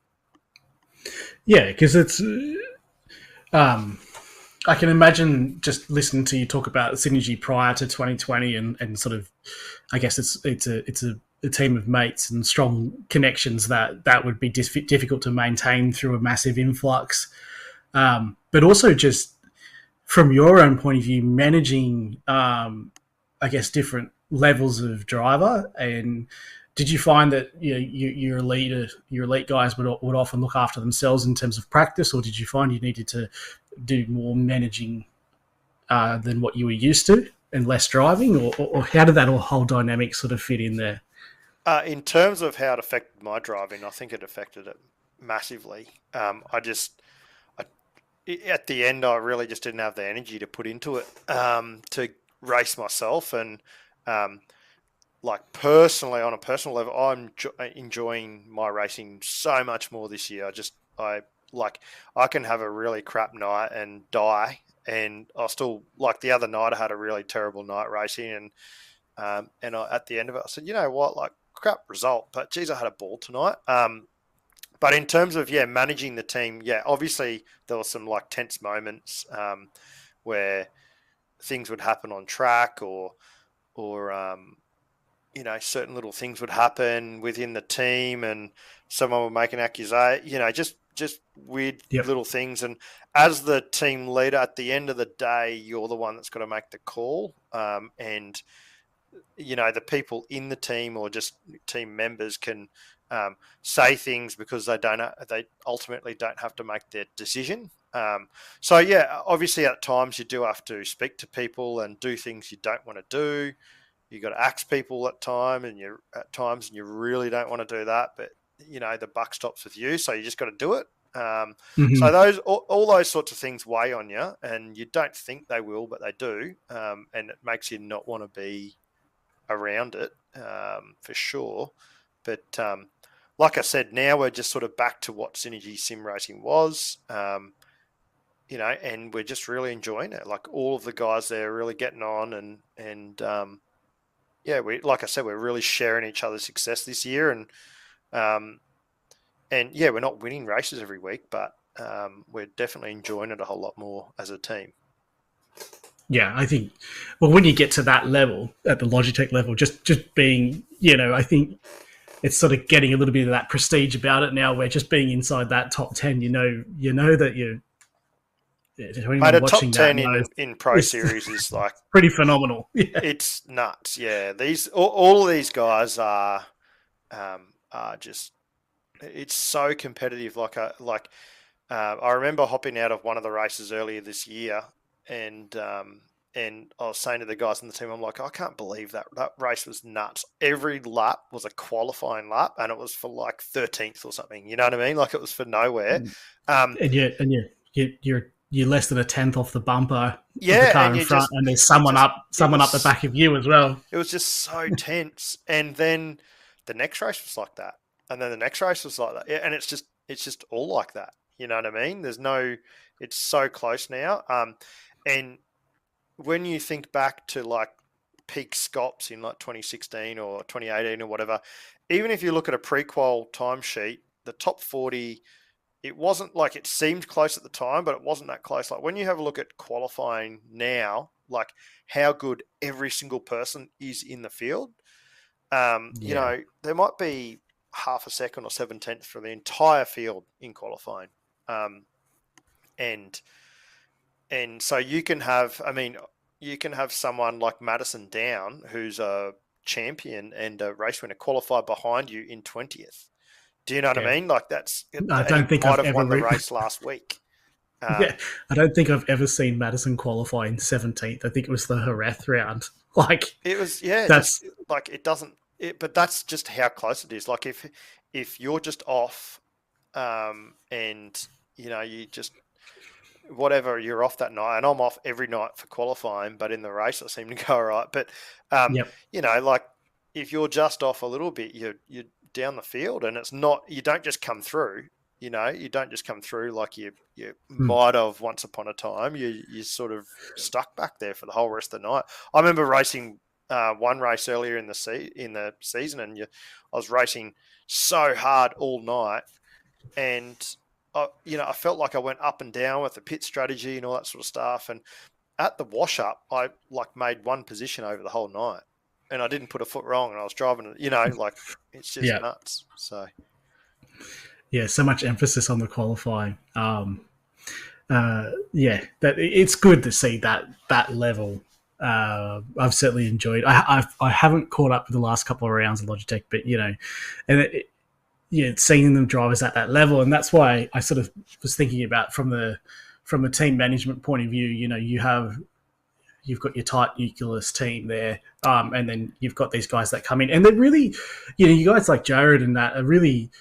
Yeah, because it's. I can imagine just listening to you talk about Synergy prior to 2020 and sort of, I guess it's a team of mates and strong connections that would be difficult to maintain through a massive influx. But also just from your own point of view, managing, I guess, different levels of driver. And did you find that your elite guys would often look after themselves in terms of practice, or did you find you needed to do more managing than what you were used to and less driving, or how did that whole dynamic sort of fit in there? In terms of how it affected my driving, I think it affected it massively. At the end, I really just didn't have the energy to put into it to race myself, and like personally, on a personal level, I'm enjoying my racing so much more this year. I can have a really crap night and die, and I still, like the other night I had a really terrible night racing, and at the end of it I said, you know what, like crap result, but geez, I had a ball tonight. But in terms of managing the team, obviously there were some like tense moments where things would happen on track, or certain little things would happen within the team, and someone would make an accusation, just weird little things. And as the team leader, at the end of the day, you're the one that's got to make the call. And the people in the team or just team members can say things because they ultimately don't have to make their decision. Obviously at times you do have to speak to people and do things you don't want to do. You got to ask people at times, and you really don't want to do that, but the buck stops with you, so you just got to do it. So all those sorts of things weigh on you, and you don't think they will, but they do, and it makes you not want to be around it for sure. But like I said, now we're just sort of back to what Synergy Sim Racing was, and we're just really enjoying it. Like all of the guys there are really getting on, and like I said, we're really sharing each other's success this year, and we're not winning races every week, but we're definitely enjoying it a whole lot more as a team. Yeah, I think, well, when you get to that level, at the Logitech level, just being, I think it's sort of getting a little bit of that prestige about it now, where just being inside that top 10, you know that you're... Mate, a top 10 in Pro Series is like... pretty phenomenal. Yeah. It's nuts, yeah. All of these guys are just... It's so competitive. I remember hopping out of one of the races earlier this year, and I was saying to the guys on the team, I'm like, I can't believe that race was nuts. Every lap was a qualifying lap, and it was for like 13th or something. You know what I mean? Like it was for nowhere. You're less than a tenth off the bumper. Yeah, of the car in front, and there's someone up the back of you as well. It was just so tense. And then the next race was like that, and then the next race was like that. Yeah, and it's just all like that. You know what I mean? It's so close now. And when you think back to like peak Scops in like 2016 or 2018 or whatever, even if you look at a pre-qual timesheet, the top 40, it wasn't like, it seemed close at the time, but it wasn't that close. Like when you have a look at qualifying now, like how good every single person is in the field, there might be half a second or 7/10 for the entire field in qualifying. And so you can have someone like Madison Down, who's a champion and a race winner, qualify behind you in 20th. Do you know what I mean? Like I don't think I've ever won the race last week. I don't think I've ever seen Madison qualify in 17th. I think it was the Jerez round. Like it was, but that's just how close it is. Like if you're just off, and you just whatever, you're off that night, and I'm off every night for qualifying, but in the race I seem to go all right. But like if you're just off a little bit, you're down the field, and it's not, you don't just come through. You don't just come through like you might have once upon a time. You're sort of stuck back there for the whole rest of the night. I remember racing one race earlier in the season, and I was racing so hard all night, and I felt like I went up and down with the pit strategy and all that sort of stuff. And at the wash up, I like made one position over the whole night, and I didn't put a foot wrong, and I was driving, like it's just nuts. So. Yeah, so much emphasis on the qualifying. That it's good to see that level. I've certainly enjoyed. I haven't caught up with the last couple of rounds of Logitech, but seeing them drivers at that level, and that's why I sort of was thinking about from a team management point of view. You've got your tight nucleus team there, and then you've got these guys that come in, and they're really, you guys like Jared and that are really.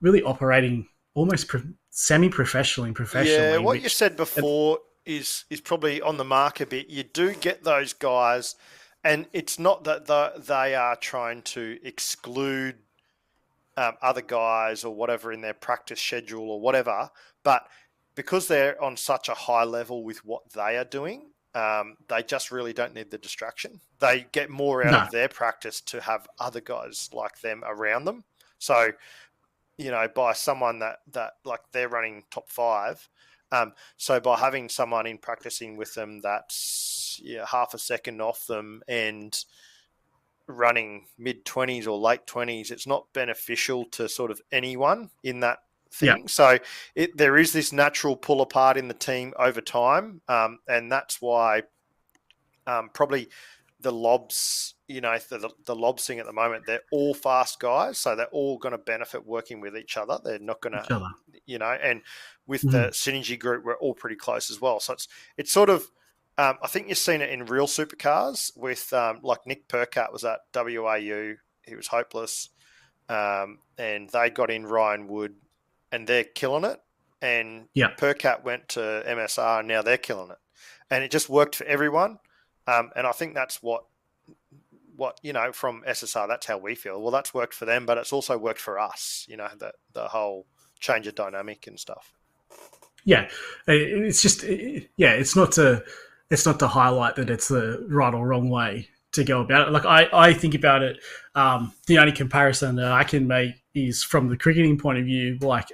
Really operating almost semi-professionally and professionally. Yeah, what you said before is probably on the mark a bit. You do get those guys And it's not that they are trying to exclude other guys or whatever in their practice schedule or whatever, but because they're on such a high level with what they are doing, they just really don't need the distraction. They get more out No. of their practice to have other guys like them around them. So, by someone that like they're running top 5. So by having someone in practicing with them that's half a second off them and running mid-20s or late 20s, it's not beneficial to sort of anyone in that thing. Yeah. So there is this natural pull apart in the team over time, and that's why probably the lobs, the lobs thing at the moment, they're all fast guys, so they're all going to benefit working with each other. They're not going to, and with the synergy group, we're all pretty close as well. So it's sort of, I think you've seen it in real supercars with like Nick Percat was at WAU. He was hopeless, and they got in Ryan Wood, and they're killing it. And Percat went to MSR, and now they're killing it. And it just worked for everyone. And I think that's what from SSR, that's how we feel. Well, that's worked for them, but it's also worked for us. The whole change of dynamic and stuff. Yeah, it's just it's not to highlight that it's the right or wrong way to go about it. Like I think about it. The only comparison that I can make is from the cricketing point of view. Like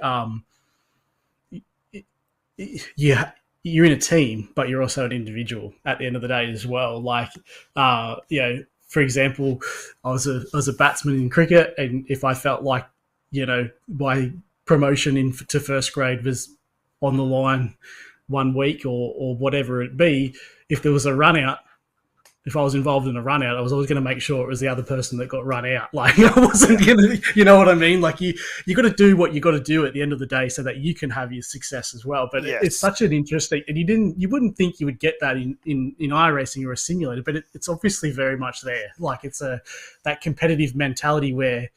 you're in a team, but you're also an individual at the end of the day as well. Like, for example, I was a batsman in cricket, and if I felt like, my promotion to first grade was on the line 1 week or whatever it be, if there was a run out, if I was involved in a run out, I was always going to make sure it was the other person that got run out. Like I wasn't going to, you know what I mean? Like you got to do what you got to do at the end of the day so that you can have your success as well. But it's such an interesting, and you wouldn't think you would get that in iRacing or a simulator, but it's obviously very much there. Like it's that competitive mentality where,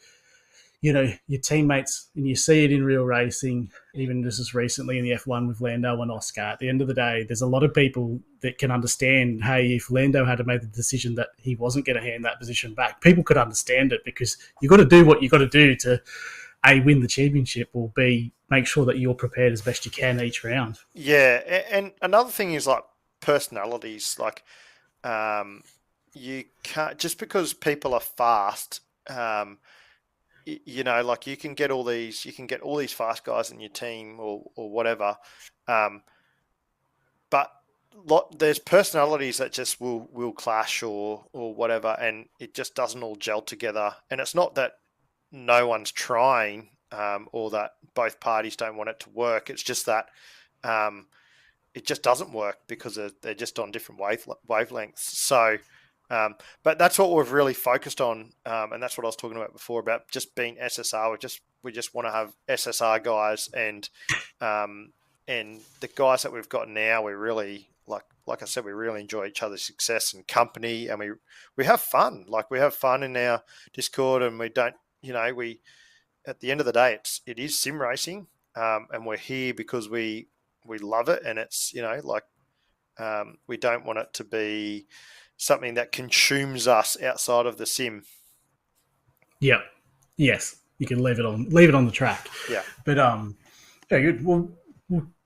your teammates, and you see it in real racing, even just as recently in the F1 with Lando and Oscar. At the end of the day, there's a lot of people that can understand, hey, if Lando had to make the decision that he wasn't going to hand that position back, people could understand it because you got to do what you got to do to, A, win the championship, or B, make sure that you're prepared as best you can each round. Yeah, and another thing is like personalities. Like, you can't, just because people are fast, like you can get all these fast guys in your team or whatever, but there's personalities that just will clash or whatever, and it just doesn't all gel together. And it's not that no one's trying or that both parties don't want it to work. It's just that it just doesn't work because they're just on different wavelengths. So. But that's what we've really focused on, and that's what I was talking about before about just being SSR. We just want to have SSR guys, and the guys that we've got now, we really like I said, we really enjoy each other's success and company, and we have fun. Like we have fun in our Discord, and we don't, we at the end of the day, it is sim racing, and we're here because we love it, and it's we don't want it to be something that consumes us outside of the sim. Yeah. Yes. You can leave it on the track. Yeah. But yeah, good. We'll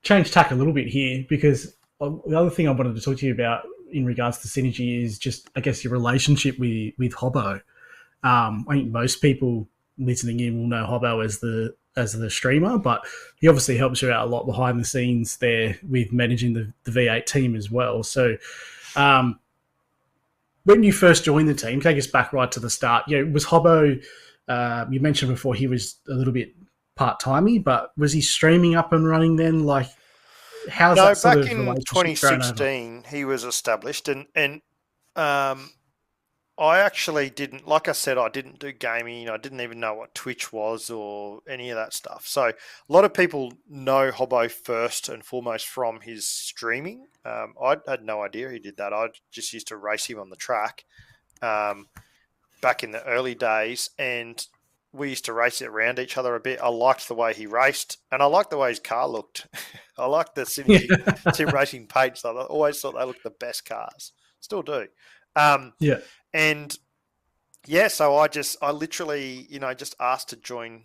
change tack a little bit here because the other thing I wanted to talk to you about in regards to synergy is just, I guess, your relationship with Hobbo. I think most people listening in will know Hobbo as the streamer, but he obviously helps you out a lot behind the scenes there with managing the V8 team as well. So, when you first joined the team, take us back right to the start. Was Hobbo, you mentioned before he was a little bit part-timey, but was he streaming up and running then? Like, how's that sort of relationship back in 2016, he was established, and I actually didn't, like I said, I didn't do gaming. I didn't even know what Twitch was or any of that stuff. So a lot of people know Hobbo first and foremost from his streaming. I had no idea he did that. I just used to race him on the track back in the early days, and we used to race it around each other a bit. I liked the way he raced, and I liked the way his car looked. I liked the Sim Racing page. So I always thought they looked the best cars. Still do. Yeah. And yeah, so I literally, just asked to join,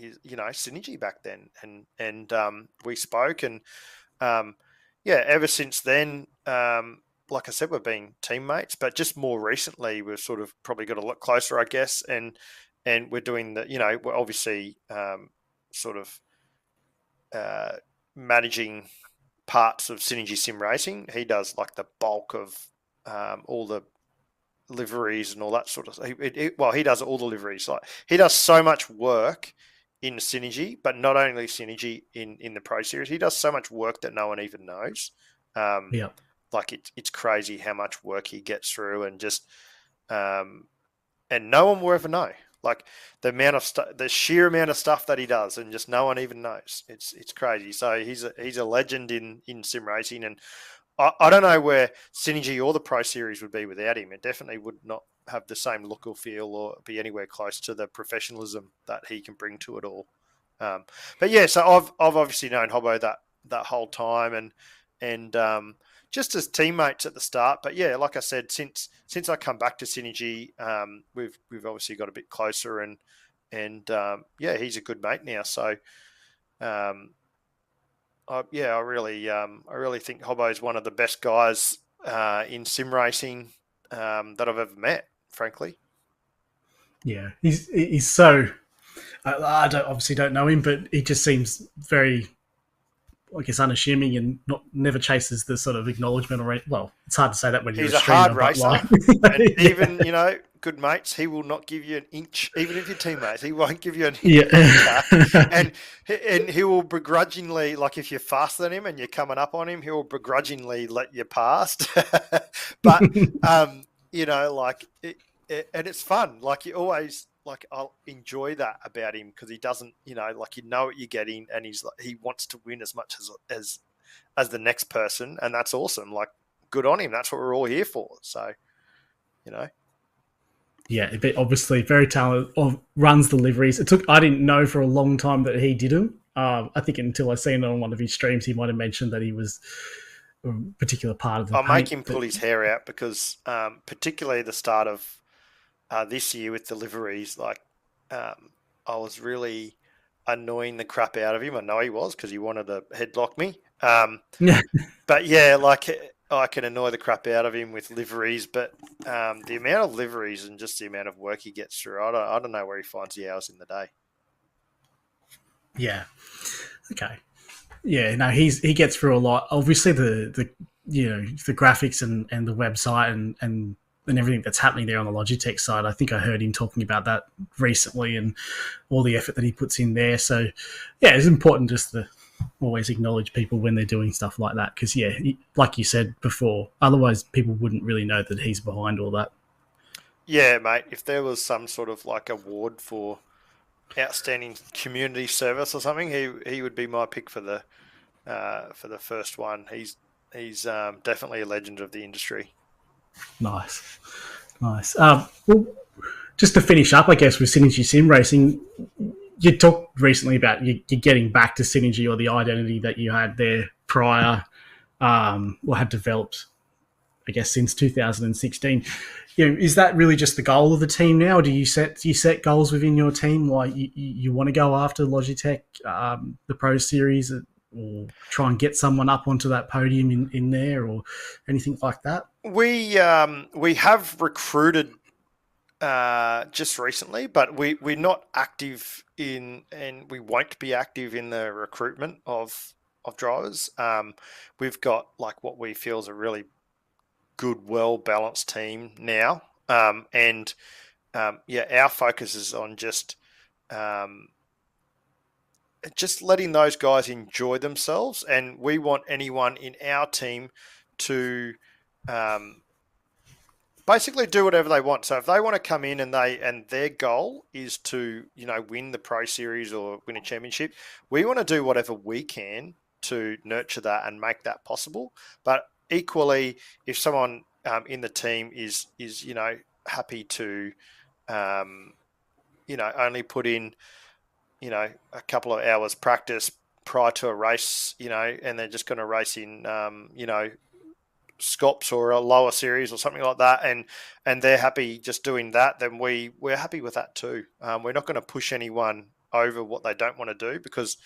Synergy back then, and we spoke, and yeah, ever since then, like I said, we've been teammates, but just more recently, we've sort of probably got a lot closer, I guess, and we're doing we're obviously sort of managing parts of Synergy Sim Racing. He does like the bulk of all the liveries and all that sort of stuff. Well, he does all the liveries. Like, he does so much work in Synergy, but not only Synergy in the Pro Series. He does so much work that no one even knows. Yeah. Like, it's crazy how much work he gets through, and just and no one will ever know. Like, the sheer amount of stuff that he does, and just no one even knows. It's crazy. So he's a legend in sim racing, and I don't know where Synergy or the Pro Series would be without him. It definitely would not have the same look or feel, or be anywhere close to the professionalism that he can bring to it all. But yeah, so I've obviously known Hobbo that whole time, and just as teammates at the start. But yeah, like I said, since I come back to Synergy, we've obviously got a bit closer, and yeah, he's a good mate now. So I really think Hobbo is one of the best guys in sim racing that I've ever met, frankly. Yeah, he's so. I obviously don't know him, but he just seems very, I guess, unassuming, and never chases the sort of acknowledgement or, well, it's hard to say that when you're He's a a streamer, hard but racer, like, and yeah. even good mates, he will not give you an inch. Even if you're teammates, he won't give you an inch Yeah. on the track, and he will begrudgingly, like, if you're faster than him and you're coming up on him, he will begrudgingly let you past. But and it's fun. Like, you always, like, I'll enjoy that about him, because he doesn't, like, what you're getting, and he wants to win as much as the next person, and that's awesome. Like, good on him. That's what we're all here for. So, Yeah, but obviously very talented. Runs the liveries. I didn't know for a long time that he did them. I think until I seen it on one of his streams, he might have mentioned that he was a particular part of the I'll make paint. him pull his hair out, because particularly the start of this year with the liveries, like, I was really annoying the crap out of him. I know he was, because he wanted to headlock me. Yeah. But yeah, like, I can annoy the crap out of him with liveries, but the amount of liveries and just the amount of work he gets through, I don't know where he finds the hours in the day. Yeah. Okay. Yeah. No, he gets through a lot. Obviously, the the graphics and the website and everything that's happening there on the Logitech side. I think I heard him talking about that recently, and all the effort that he puts in there. So yeah, it's important just to always acknowledge people when they're doing stuff like that, because yeah, like you said before, otherwise people wouldn't really know that he's behind all that. Yeah, mate. If there was some sort of, like, award for outstanding community service or something, he would be my pick for the first one. He's definitely a legend of the industry. Nice. Well, just to finish up, I guess, with Synergy Sim Racing, you talked recently about you getting back to Synergy, or the identity that you had there prior, or had developed, I guess, since 2016. Is that really just the goal of the team now? Or do you set goals within your team, like you want to go after Logitech, the Pro Series, or try and get someone up onto that podium in there, or anything like that? We have recruited just recently, but we're not active in, and we won't be active in the recruitment of drivers. We've got, like, what we feel is a really good, well balanced team now, and our focus is on just letting those guys enjoy themselves, and we want anyone in our team to basically do whatever they want. So if they want to come in and their goal is to win the Pro Series or win a championship, we want to do whatever we can to nurture that and make that possible. But equally, if someone in the team is happy to only put in a couple of hours practice prior to a race, and they're just going to race in Scops or a lower series or something like that, and they're happy just doing that, then we're happy with that too. We're not going to push anyone over what they don't want to do, because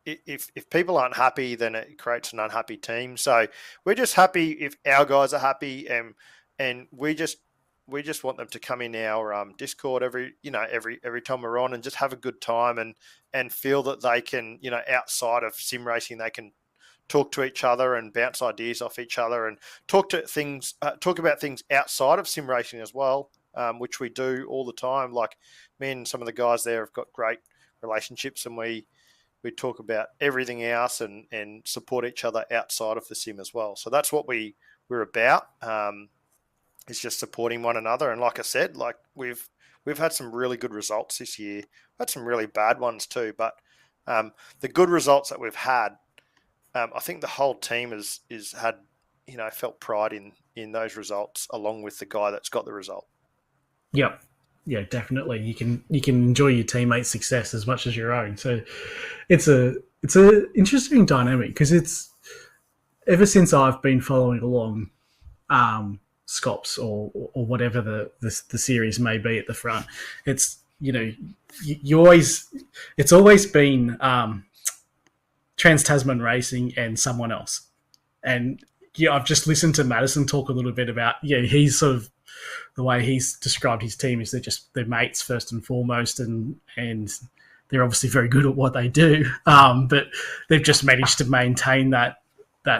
if people aren't happy, then it creates an unhappy team. So we're just happy if our guys are happy, and we just want them to come in our Discord every time we're on, and just have a good time, and feel that they can, outside of sim racing, they can talk to each other and bounce ideas off each other, and talk about things outside of sim racing as well, which we do all the time. Like, me and some of the guys there have got great relationships, and we talk about everything else, and support each other outside of the sim as well. So that's what we're about. Is just supporting one another. And like I said, like we've had some really good results this year. We've had some really bad ones too, but the good results that we've had, I think the whole team is had, felt pride in those results, along with the guy that's got the result. Yep. Yeah, definitely. You can enjoy your teammates' success as much as your own. So it's a interesting dynamic, because it's, ever since I've been following along Scops or whatever the series may be at the front, it's, it's always been Trans-Tasman Racing and someone else. And I've just listened to Madison talk a little bit about, he's sort of, the way he's described his team is they're mates first and foremost, and they're obviously very good at what they do, but they've just managed to maintain that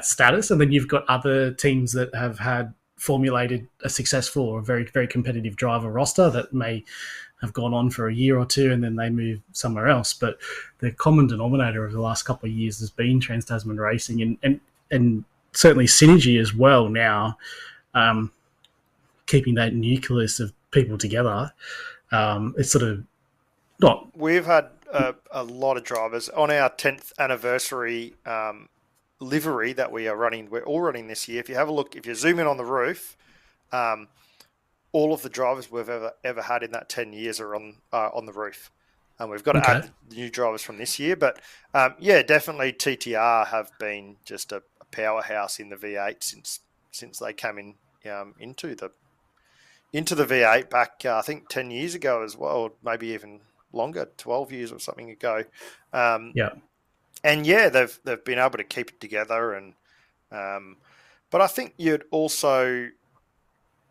status. And then you've got other teams that have had formulated a successful or very, very competitive driver roster that may have gone on for a year or two, and then they move somewhere else. But the common denominator of the last couple of years has been Trans-Tasman Racing, and certainly Synergy as well now, keeping that nucleus of people together. It's sort of not... We've had a lot of drivers on our 10th anniversary livery that we are running. We're all running this year. If you have a look, if you zoom in on the roof, all of the drivers we've ever had in that 10 years are on the roof. And we've got to add the new drivers from this year. But definitely TTR have been just a powerhouse in the V8 since they came in into the V8 back, I think 10 years ago as well, maybe even longer, 12 years or something ago. And they've been able to keep it together. And but I think you'd also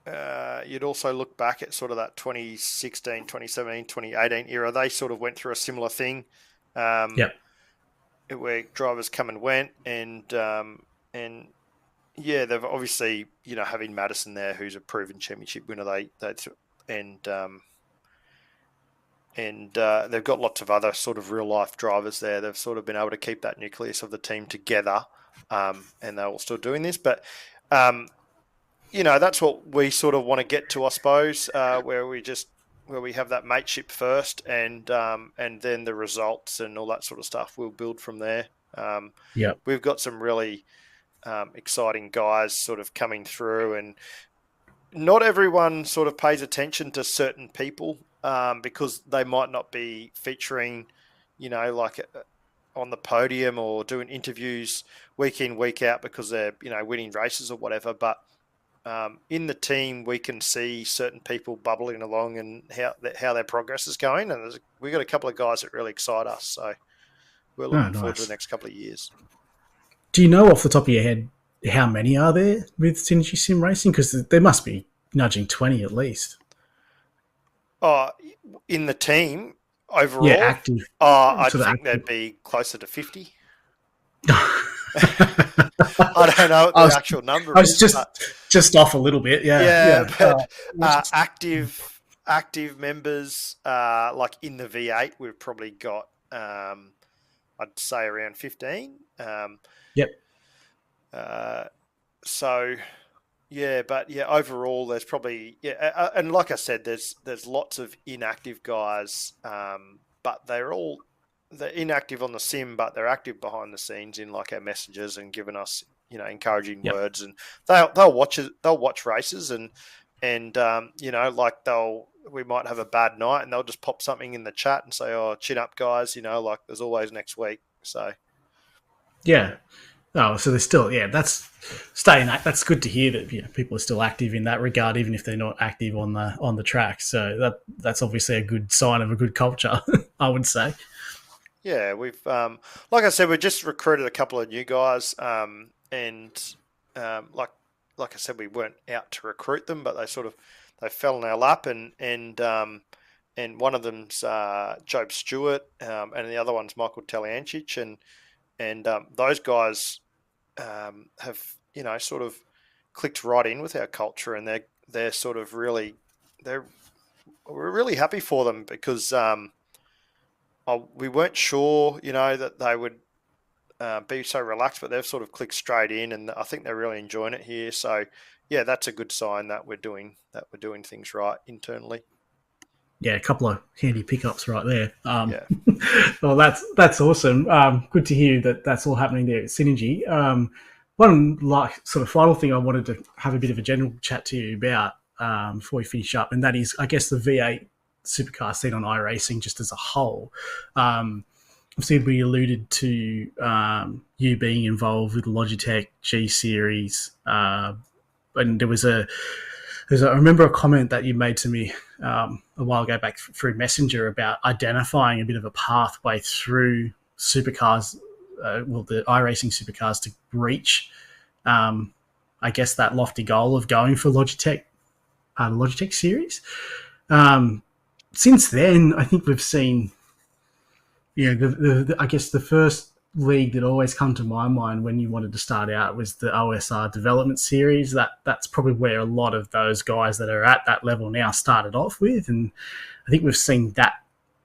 look back at sort of that 2016, 2017, 2018 era. They sort of went through a similar thing. Where drivers come and went, and they've obviously, having Madison there, who's a proven championship winner, they've got lots of other sort of real life drivers there. They've sort of been able to keep that nucleus of the team together, and they're all still doing this. But that's what we sort of want to get to, I suppose, where we have that mateship first, and then the results and all that sort of stuff. We'll build from there. We've got some really exciting guys sort of coming through, and not everyone sort of pays attention to certain people because they might not be featuring, like on the podium or doing interviews week in, week out because they're, winning races or whatever. But in the team, we can see certain people bubbling along and how their progress is going. And we've got a couple of guys that really excite us. So we're looking forward to the next couple of years. Do you know off the top of your head how many are there with Synergy Sim Racing? Because there must be nudging 20 at least. In the team overall? Yeah, active. I think there'd be closer to 50. I don't know what the actual number is. I was just off a little bit, But active members, like in the V8, we've probably got, I'd say around 15. Overall, there's probably and like I said, there's lots of inactive guys, but they're inactive on the sim, but they're active behind the scenes in like our messages and giving us encouraging words, and they'll watch races and like we might have a bad night and they'll just pop something in the chat and say, "Oh, chin up, guys," like there's always next week. So Oh, so they're still, yeah, that's staying. That's good to hear that, people are still active in that regard, even if they're not active on the track. So that's obviously a good sign of a good culture, I would say. Yeah, we've like I said, we just recruited a couple of new guys, and like I said, we weren't out to recruit them, but they fell in our lap, and one of them's Job Stewart, and the other one's Michael Taliancic, and those guys have sort of clicked right in with our culture, and they're sort of really they're we're really happy for them because we weren't sure that they would be so relaxed, but they've sort of clicked straight in, and I think they're really enjoying it here. So yeah, that's a good sign that we're doing things right internally. Yeah, a couple of handy pickups right there. Yeah. Well, that's awesome. Good to hear that that's all happening there at Synergy. One sort of final thing I wanted to have a bit of a general chat to you about before we finish up, and that is, I guess, the V8 Supercar scene on iRacing just as a whole. Obviously, we alluded to you being involved with the Logitech G Series, and there was I remember a comment that you made to me a while ago back through Messenger about identifying a bit of a pathway through supercars, the iRacing supercars, to reach, I guess, that lofty goal of going for the Logitech series. Since then, I think we've seen, I guess the first league that always come to my mind when you wanted to start out was the OSR development series. That's probably where a lot of those guys that are at that level now started off with, and I think we've seen that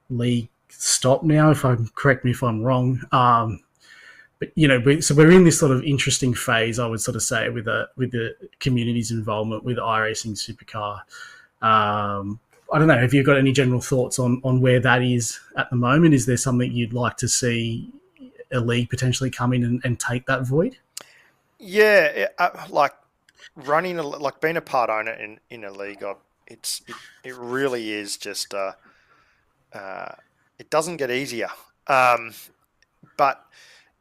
league stop now. Correct me if I'm wrong. But so we're in this sort of interesting phase, I would sort of say, with the community's involvement with iRacing Supercar. I don't know. Have you got any general thoughts on where that is at the moment? Is there something you'd like to see a league potentially come in and take that void? Yeah, like being a part owner in a league, it really is just it doesn't get easier. But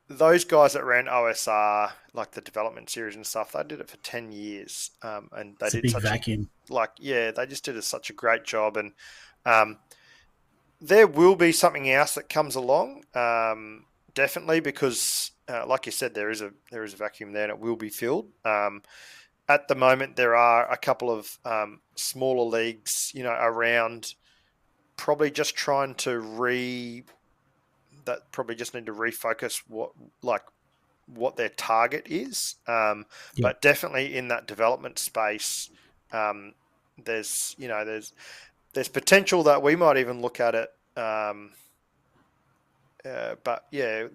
those guys that ran OSR, like the development series and stuff, they did it for 10 years, and they It's a did big vacuum. they just did such a great job, and there will be something else that comes along. Definitely, because like you said, there is a vacuum there, and it will be filled. At the moment, there are a couple of smaller leagues, around, probably just trying to probably just need to refocus what their target is. But definitely in that development space, there's potential that we might even look at it. But yeah,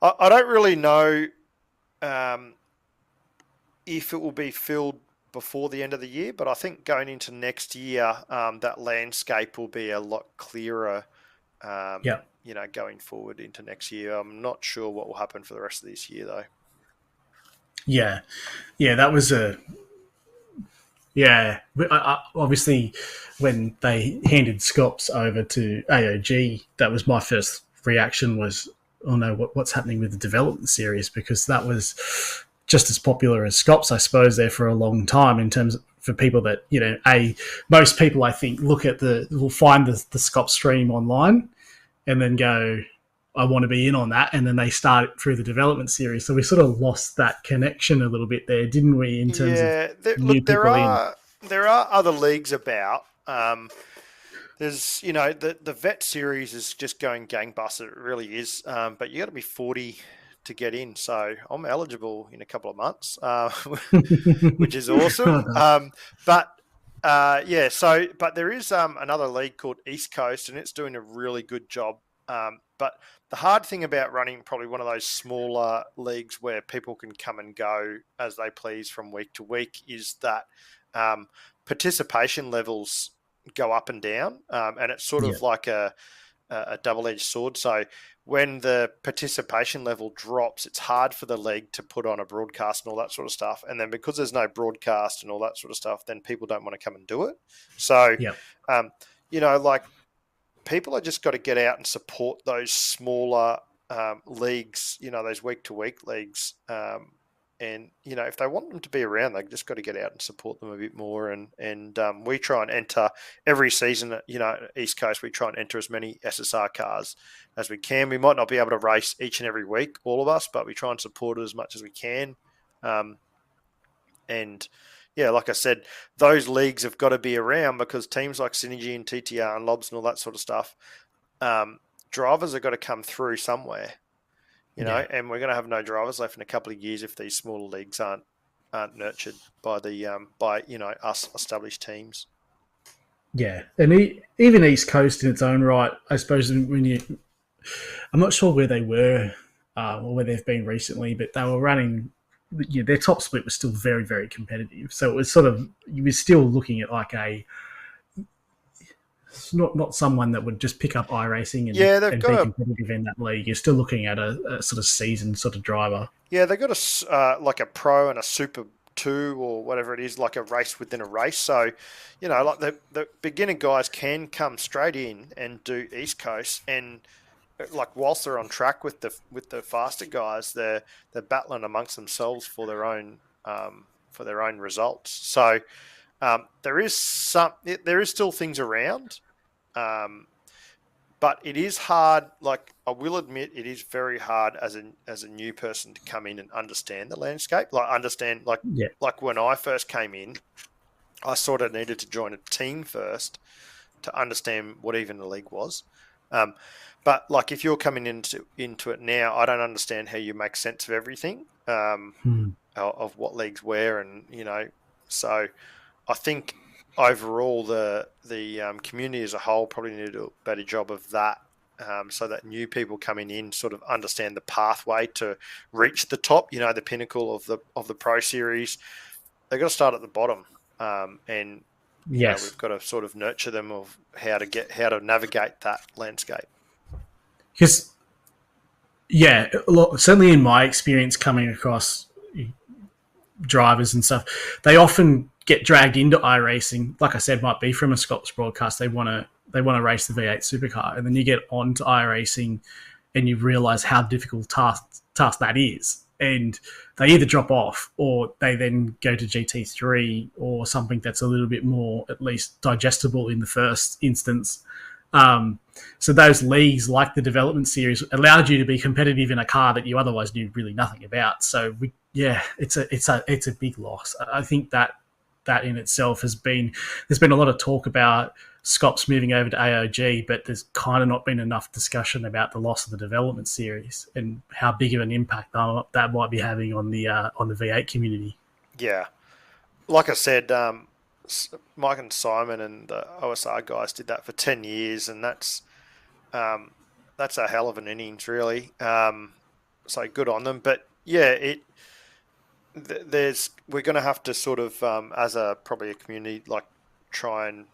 I don't really know if it will be filled before the end of the year, but I think going into next year, that landscape will be a lot clearer. Going forward into next year. I'm not sure what will happen for the rest of this year, though. Yeah, that was obviously, when they handed Scops over to AOG, that was my first reaction was, oh no, what's happening with the development series? Because that was just as popular as Scops, I suppose, there for a long time, in terms of, for people that, most people, I think, will find the Scops stream online and then go, I want to be in on that, and then they start through the development series. So we sort of lost that connection a little bit there, didn't we, in terms of new people in? There are other leagues about. There's, the vet series is just going gangbusters. It really is. But you got to be 40 to get in. So I'm eligible in a couple of months, which is awesome. But there is another league called East Coast, and it's doing a really good job. But the hard thing about running probably one of those smaller leagues where people can come and go as they please from week to week is that participation levels go up and down, and it's sort of like a double-edged sword. So when the participation level drops, it's hard for the league to put on a broadcast and all that sort of stuff. And then because there's no broadcast and all that sort of stuff, then people don't want to come and do it. So, people are just got to get out and support those smaller leagues, those week-to-week leagues. And, if they want them to be around, they've just got to get out and support them a bit more. And we try and enter every season, East Coast, we try and enter as many SSR cars as we can. We might not be able to race each and every week, all of us, but we try and support it as much as we can. And yeah, like I said, those leagues have got to be around because teams like Synergy and TTR and Lobs and all that sort of stuff, drivers have got to come through somewhere. And we're going to have no drivers left in a couple of years if these smaller leagues aren't nurtured by us established teams. Yeah, and even East Coast in its own right, I suppose. I'm not sure where they were or where they've been recently, but they were running. Their top split was still very, very competitive. So it was you were still looking at like not someone that would just pick up iRacing and be competitive in that league. You're still looking at a sort of seasoned sort of driver. Yeah, they've got like a pro and a super 2 or whatever it is, like a race within a race. So, like the beginner guys can come straight in and do East Coast, and like whilst they're on track with the faster guys, they're battling amongst themselves for their own results. So there is still things around. But it is hard. Like I will admit, it is very hard as a new person to come in and understand the landscape. Like when I first came in, I sort of needed to join a team first to understand what even the league was. But like if you're coming into it now, I don't understand how you make sense of everything of what leagues where, and so I think overall, the community as a whole probably need to do a better job of that, so that new people coming in sort of understand the pathway to reach the top. The pinnacle of the Pro Series. They've got to start at the bottom, and we've got to sort of nurture them of how to navigate that landscape. Because, certainly in my experience coming across drivers and stuff, they often get dragged into iRacing. Like I said, might be from a Scots broadcast. They want to race the V8 Supercar, and then you get onto iRacing, and you realise how difficult task that is, and they either drop off or they then go to GT3 or something that's a little bit more at least digestible in the first instance. So those leagues, like the development series, allowed you to be competitive in a car that you otherwise knew really nothing about. So it's a big loss. I think that in itself there's been a lot of talk about Scops moving over to AOG, but there's kind of not been enough discussion about the loss of the development series and how big of an impact that might be having on the V8 community. Yeah, like I said, Mike and Simon and the OSR guys did that for 10 years, and that's a hell of an innings, really. So good on them. But yeah, we're going to have to sort of, as probably a community, like try and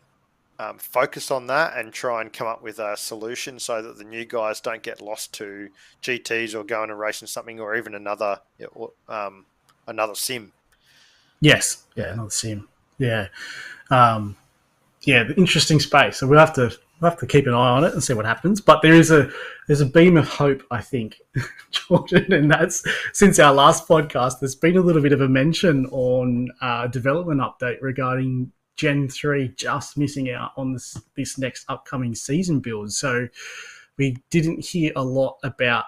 focus on that and try and come up with a solution so that the new guys don't get lost to GTs or going and racing something, or even another sim. Yes, yeah, another sim. Yeah, the interesting space. So we'll have to keep an eye on it and see what happens. But there's a beam of hope, I think, Jordan, and that's since our last podcast. There's been a little bit of a mention on development update regarding Gen3 just missing out on this next upcoming season build. So we didn't hear a lot about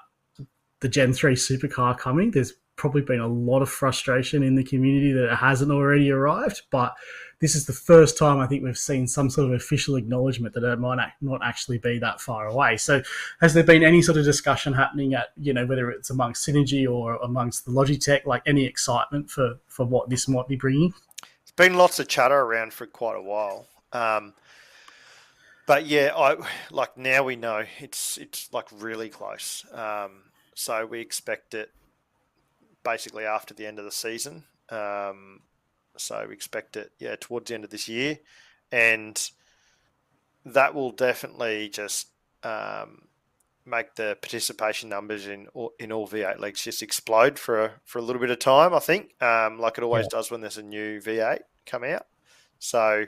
the Gen3 Supercar coming. There's probably been a lot of frustration in the community that it hasn't already arrived, but this is the first time I think we've seen some sort of official acknowledgement that it might not actually be that far away. So has there been any sort of discussion happening at, whether it's amongst Synergy or amongst the Logitech, like any excitement for what this might be bringing? There's been lots of chatter around for quite a while. But yeah, now we know it's like really close. So we expect it basically after the end of the season. So we expect it, towards the end of this year. And that will definitely just make the participation numbers in all V8 leagues just explode for a little bit of time, I think, like it always does when there's a new V8 come out. So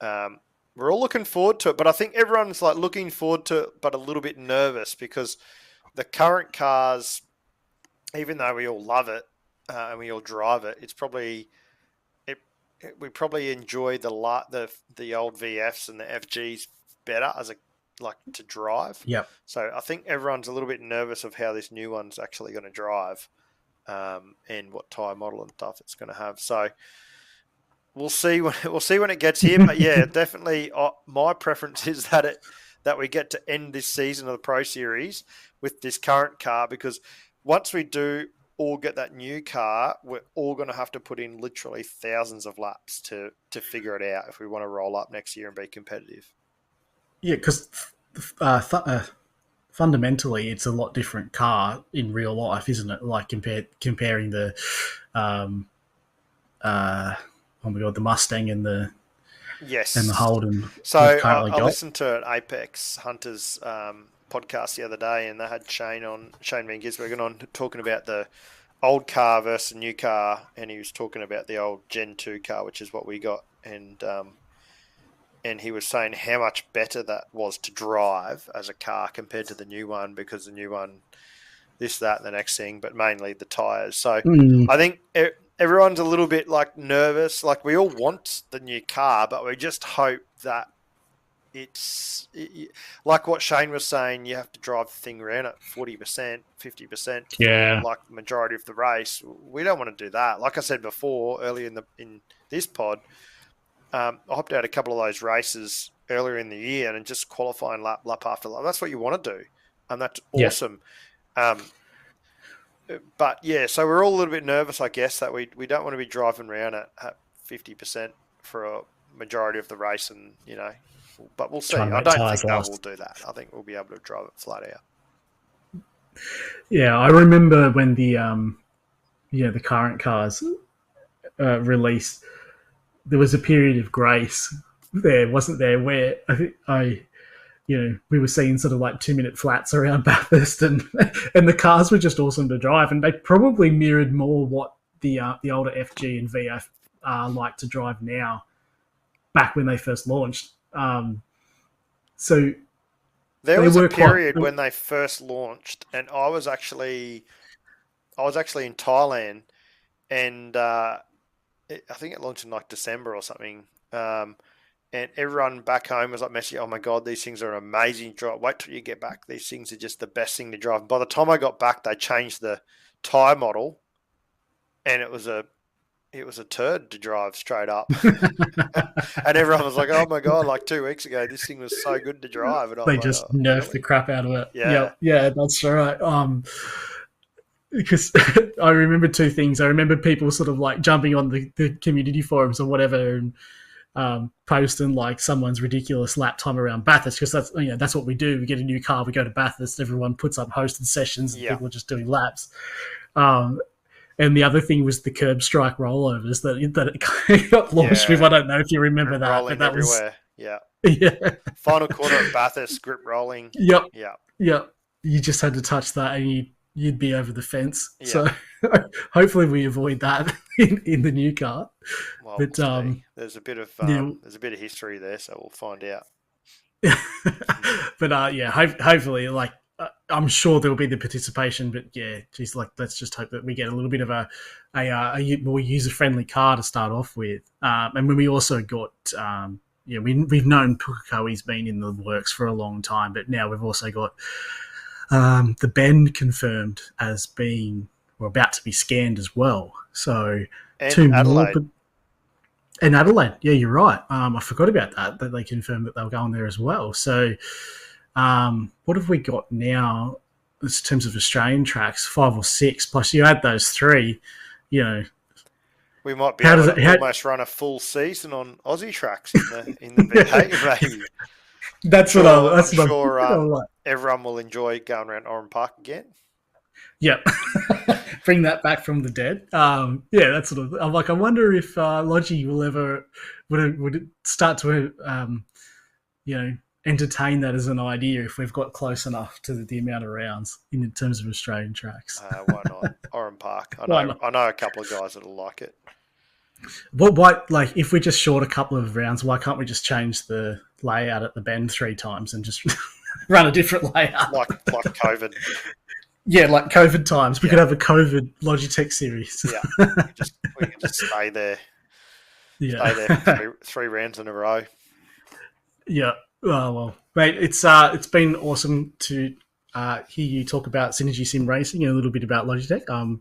we're all looking forward to it, but I think everyone's like looking forward to it, but a little bit nervous because the current cars, even though we all love it and we all drive it, it's probably we probably enjoy the old VFs and the FGs better to drive. Yep. So I think everyone's a little bit nervous of how this new one's actually going to drive, and what tyre model and stuff it's going to have. So we'll see when it gets here. But yeah, definitely, my preference is that we get to end this season of the Pro Series with this current car, because once we do all get that new car, we're all going to have to put in literally thousands of laps to figure it out if we want to roll up next year and be competitive. Yeah, because fundamentally, it's a lot different car in real life, isn't it? Like comparing the, oh my god, the Mustang and the and the Holden. So I listened to an Apex Hunters podcast the other day, and they had Shane Van Gisbergen on talking about the old car versus the new car, and he was talking about the old Gen3 car, which is what we got, and he was saying how much better that was to drive as a car compared to the new one, because the new one, this, that, and the next thing, but mainly the tyres. So I think everyone's a little bit nervous. We all want the new car, but we just hope that it's like what Shane was saying. You have to drive the thing around at 40%, 50%. Yeah, like the majority of the race. We don't want to do that. Like I said before, earlier in this pod, I hopped out a couple of those races earlier in the year and just qualifying lap after lap. That's what you want to do, and that's awesome. Yeah. But yeah, so we're all a little bit nervous, I guess, that we don't want to be driving around at 50% for a majority of the race, and but we'll see. I don't think we'll do that. I think we'll be able to drive it flat out. Yeah, I remember when the current cars released, there was a period of grace there, wasn't there, where we were seeing sort of 2-minute flats around Bathurst, and the cars were just awesome to drive, and they probably mirrored more what the older FG and VF like to drive now, back when they first launched. So there was a period when they first launched, and I was actually in Thailand, and I think it launched in December or something. And everyone back home was messaging, "Oh my god, these things are amazing to drive. Wait till you get back. These things are just the best thing to drive." And by the time I got back, they changed the tyre model, and it was a turd to drive straight up. And everyone was like, "Oh my god!" 2 weeks ago, this thing was so good to drive. And they just nerfed the crap out of it. Yeah, that's right. Because I remember two things. I remember people sort of jumping on the community forums or whatever, and posting someone's ridiculous lap time around Bathurst, because that's what we do. We get a new car, we go to Bathurst, everyone puts up hosted sessions, and people are just doing laps. And the other thing was the curb strike rollovers that it got launched with. I don't know if you remember that, but that everywhere. Yeah. Final quarter at Bathurst, grip rolling. Yep. You just had to touch that, and you'd be over the fence. Yep. So hopefully we avoid that in the new car. Well, but there's a bit of history there, so we'll find out. But hopefully, I'm sure there'll be the participation. But yeah, let's just hope that we get a little bit of a more user friendly car to start off with. And when we also got we've known Pukekohe's been in the works for a long time, but now we've also got the Bend confirmed as being or about to be scanned as well. So and two Adelaide. More. And Adelaide, yeah, you're right. I forgot about that they confirmed that they were going there as well. So what have we got now in terms of Australian tracks? 5 or 6, plus you add those 3, we might be able to almost run a full season on Aussie tracks in the V8 maybe. That's what I'm sure everyone will enjoy going around Oran Park again. Yep. Bring that back from the dead. That's sort of. I'm I wonder if Logie will ever would start to entertain that as an idea if we've got close enough to the amount of rounds in terms of Australian tracks. Why not Oran Park? I know a couple of guys that'll like it. Well, why? If we just short a couple of rounds, why can't we just change the layout at the Bend 3 times and just run a different layout? Like COVID. Yeah, like COVID times. We could have a COVID Logitech series. Yeah, we could just stay there. Yeah. Stay there for three rounds in a row. Yeah. Oh, well, mate, it's been awesome to hear you talk about Synergy Sim Racing and a little bit about Logitech.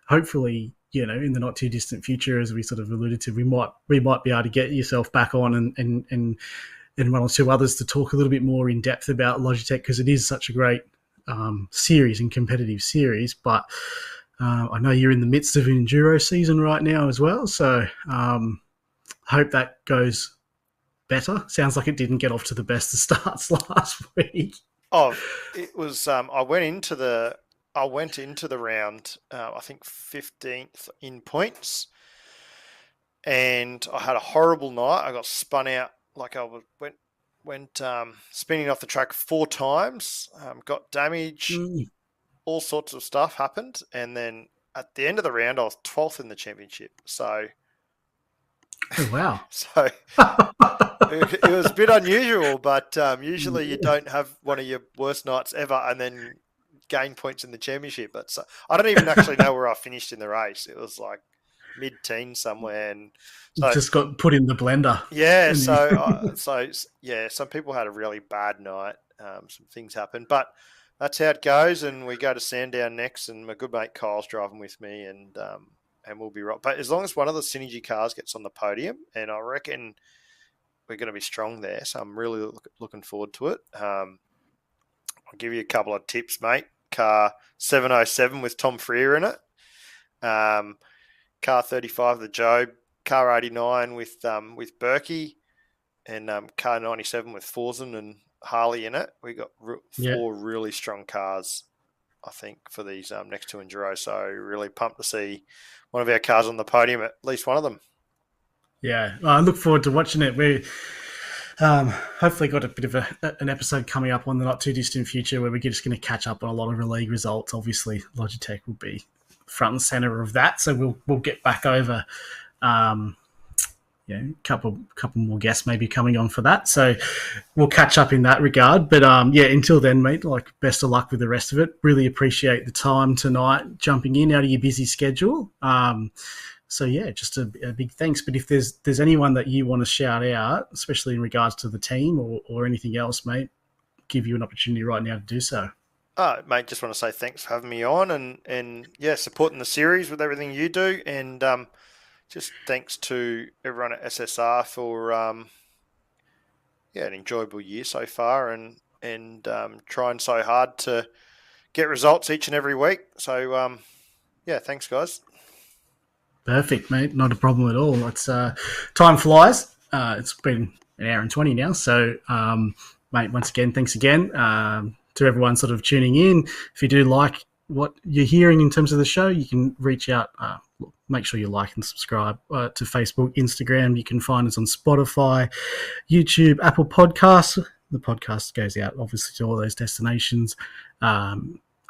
Hopefully, in the not too distant future, as we sort of alluded to, we might be able to get yourself back on and one or two others to talk a little bit more in depth about Logitech, because it is such a great series and competitive series. But I know you're in the midst of an enduro season right now as well, so hope that goes better. Sounds like it didn't get off to the best of starts last week. Oh, it was. I went into the round. I think 15th in points, and I had a horrible night. I got spun out. Like I went spinning off the track 4 times. Got damage. All sorts of stuff happened, and then at the end of the round, I was 12th in the championship. So. Oh, wow. So it was a bit unusual, but usually you don't have one of your worst nights ever and then gain points in the championship. But so, I don't even actually know where I finished in the race. It was like mid-teen somewhere. And so, just got put in the blender. Yeah. So some people had a really bad night. Some things happened, but that's how it goes. And we go to Sandown next, and my good mate Kyle's driving with me, and we'll be right. But as long as one of the Synergy cars gets on the podium, and I reckon we're going to be strong there, so I'm really looking forward to it. I'll give you a couple of tips, mate. Car 707 with Tom Freer in it. Car 35, the Joe. Car 89 with Berkey, and car 97 with Forzen and Harley in it. We got 4 really strong cars, I think, for these next 2 Enduro. So really pumped to see one of our cars on the podium, at least one of them. Yeah, I look forward to watching it. We hopefully got a bit of an episode coming up on the not too distant future where we're just going to catch up on a lot of the league results. Obviously, Logitech will be front and center of that, so we'll get back over. A couple more guests maybe coming on for that, so we'll catch up in that regard. But until then, mate, like, best of luck with the rest of it. Really appreciate the time tonight, jumping in out of your busy schedule. Just a big thanks. But if there's anyone that you want to shout out, especially in regards to the team or anything else, mate, give you an opportunity right now to do so. Mate, just want to say thanks for having me on, and supporting the series with everything you do, and just thanks to everyone at SSR for an enjoyable year so far, and trying so hard to get results each and every week. So thanks, guys. Perfect, mate. Not a problem at all. It's time flies. It's been an hour and 20 now. So, mate, once again, thanks again to everyone sort of tuning in. If you do like what you're hearing in terms of the show, you can reach out. Make sure you like and subscribe to Facebook, Instagram. You can find us on Spotify, YouTube, Apple Podcasts. The podcast goes out, obviously, to all those destinations.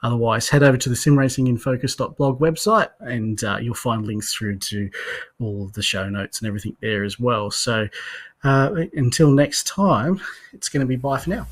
Otherwise, head over to the simracinginfocus.blog website, and you'll find links through to all of the show notes and everything there as well. So until next time, it's going to be bye for now.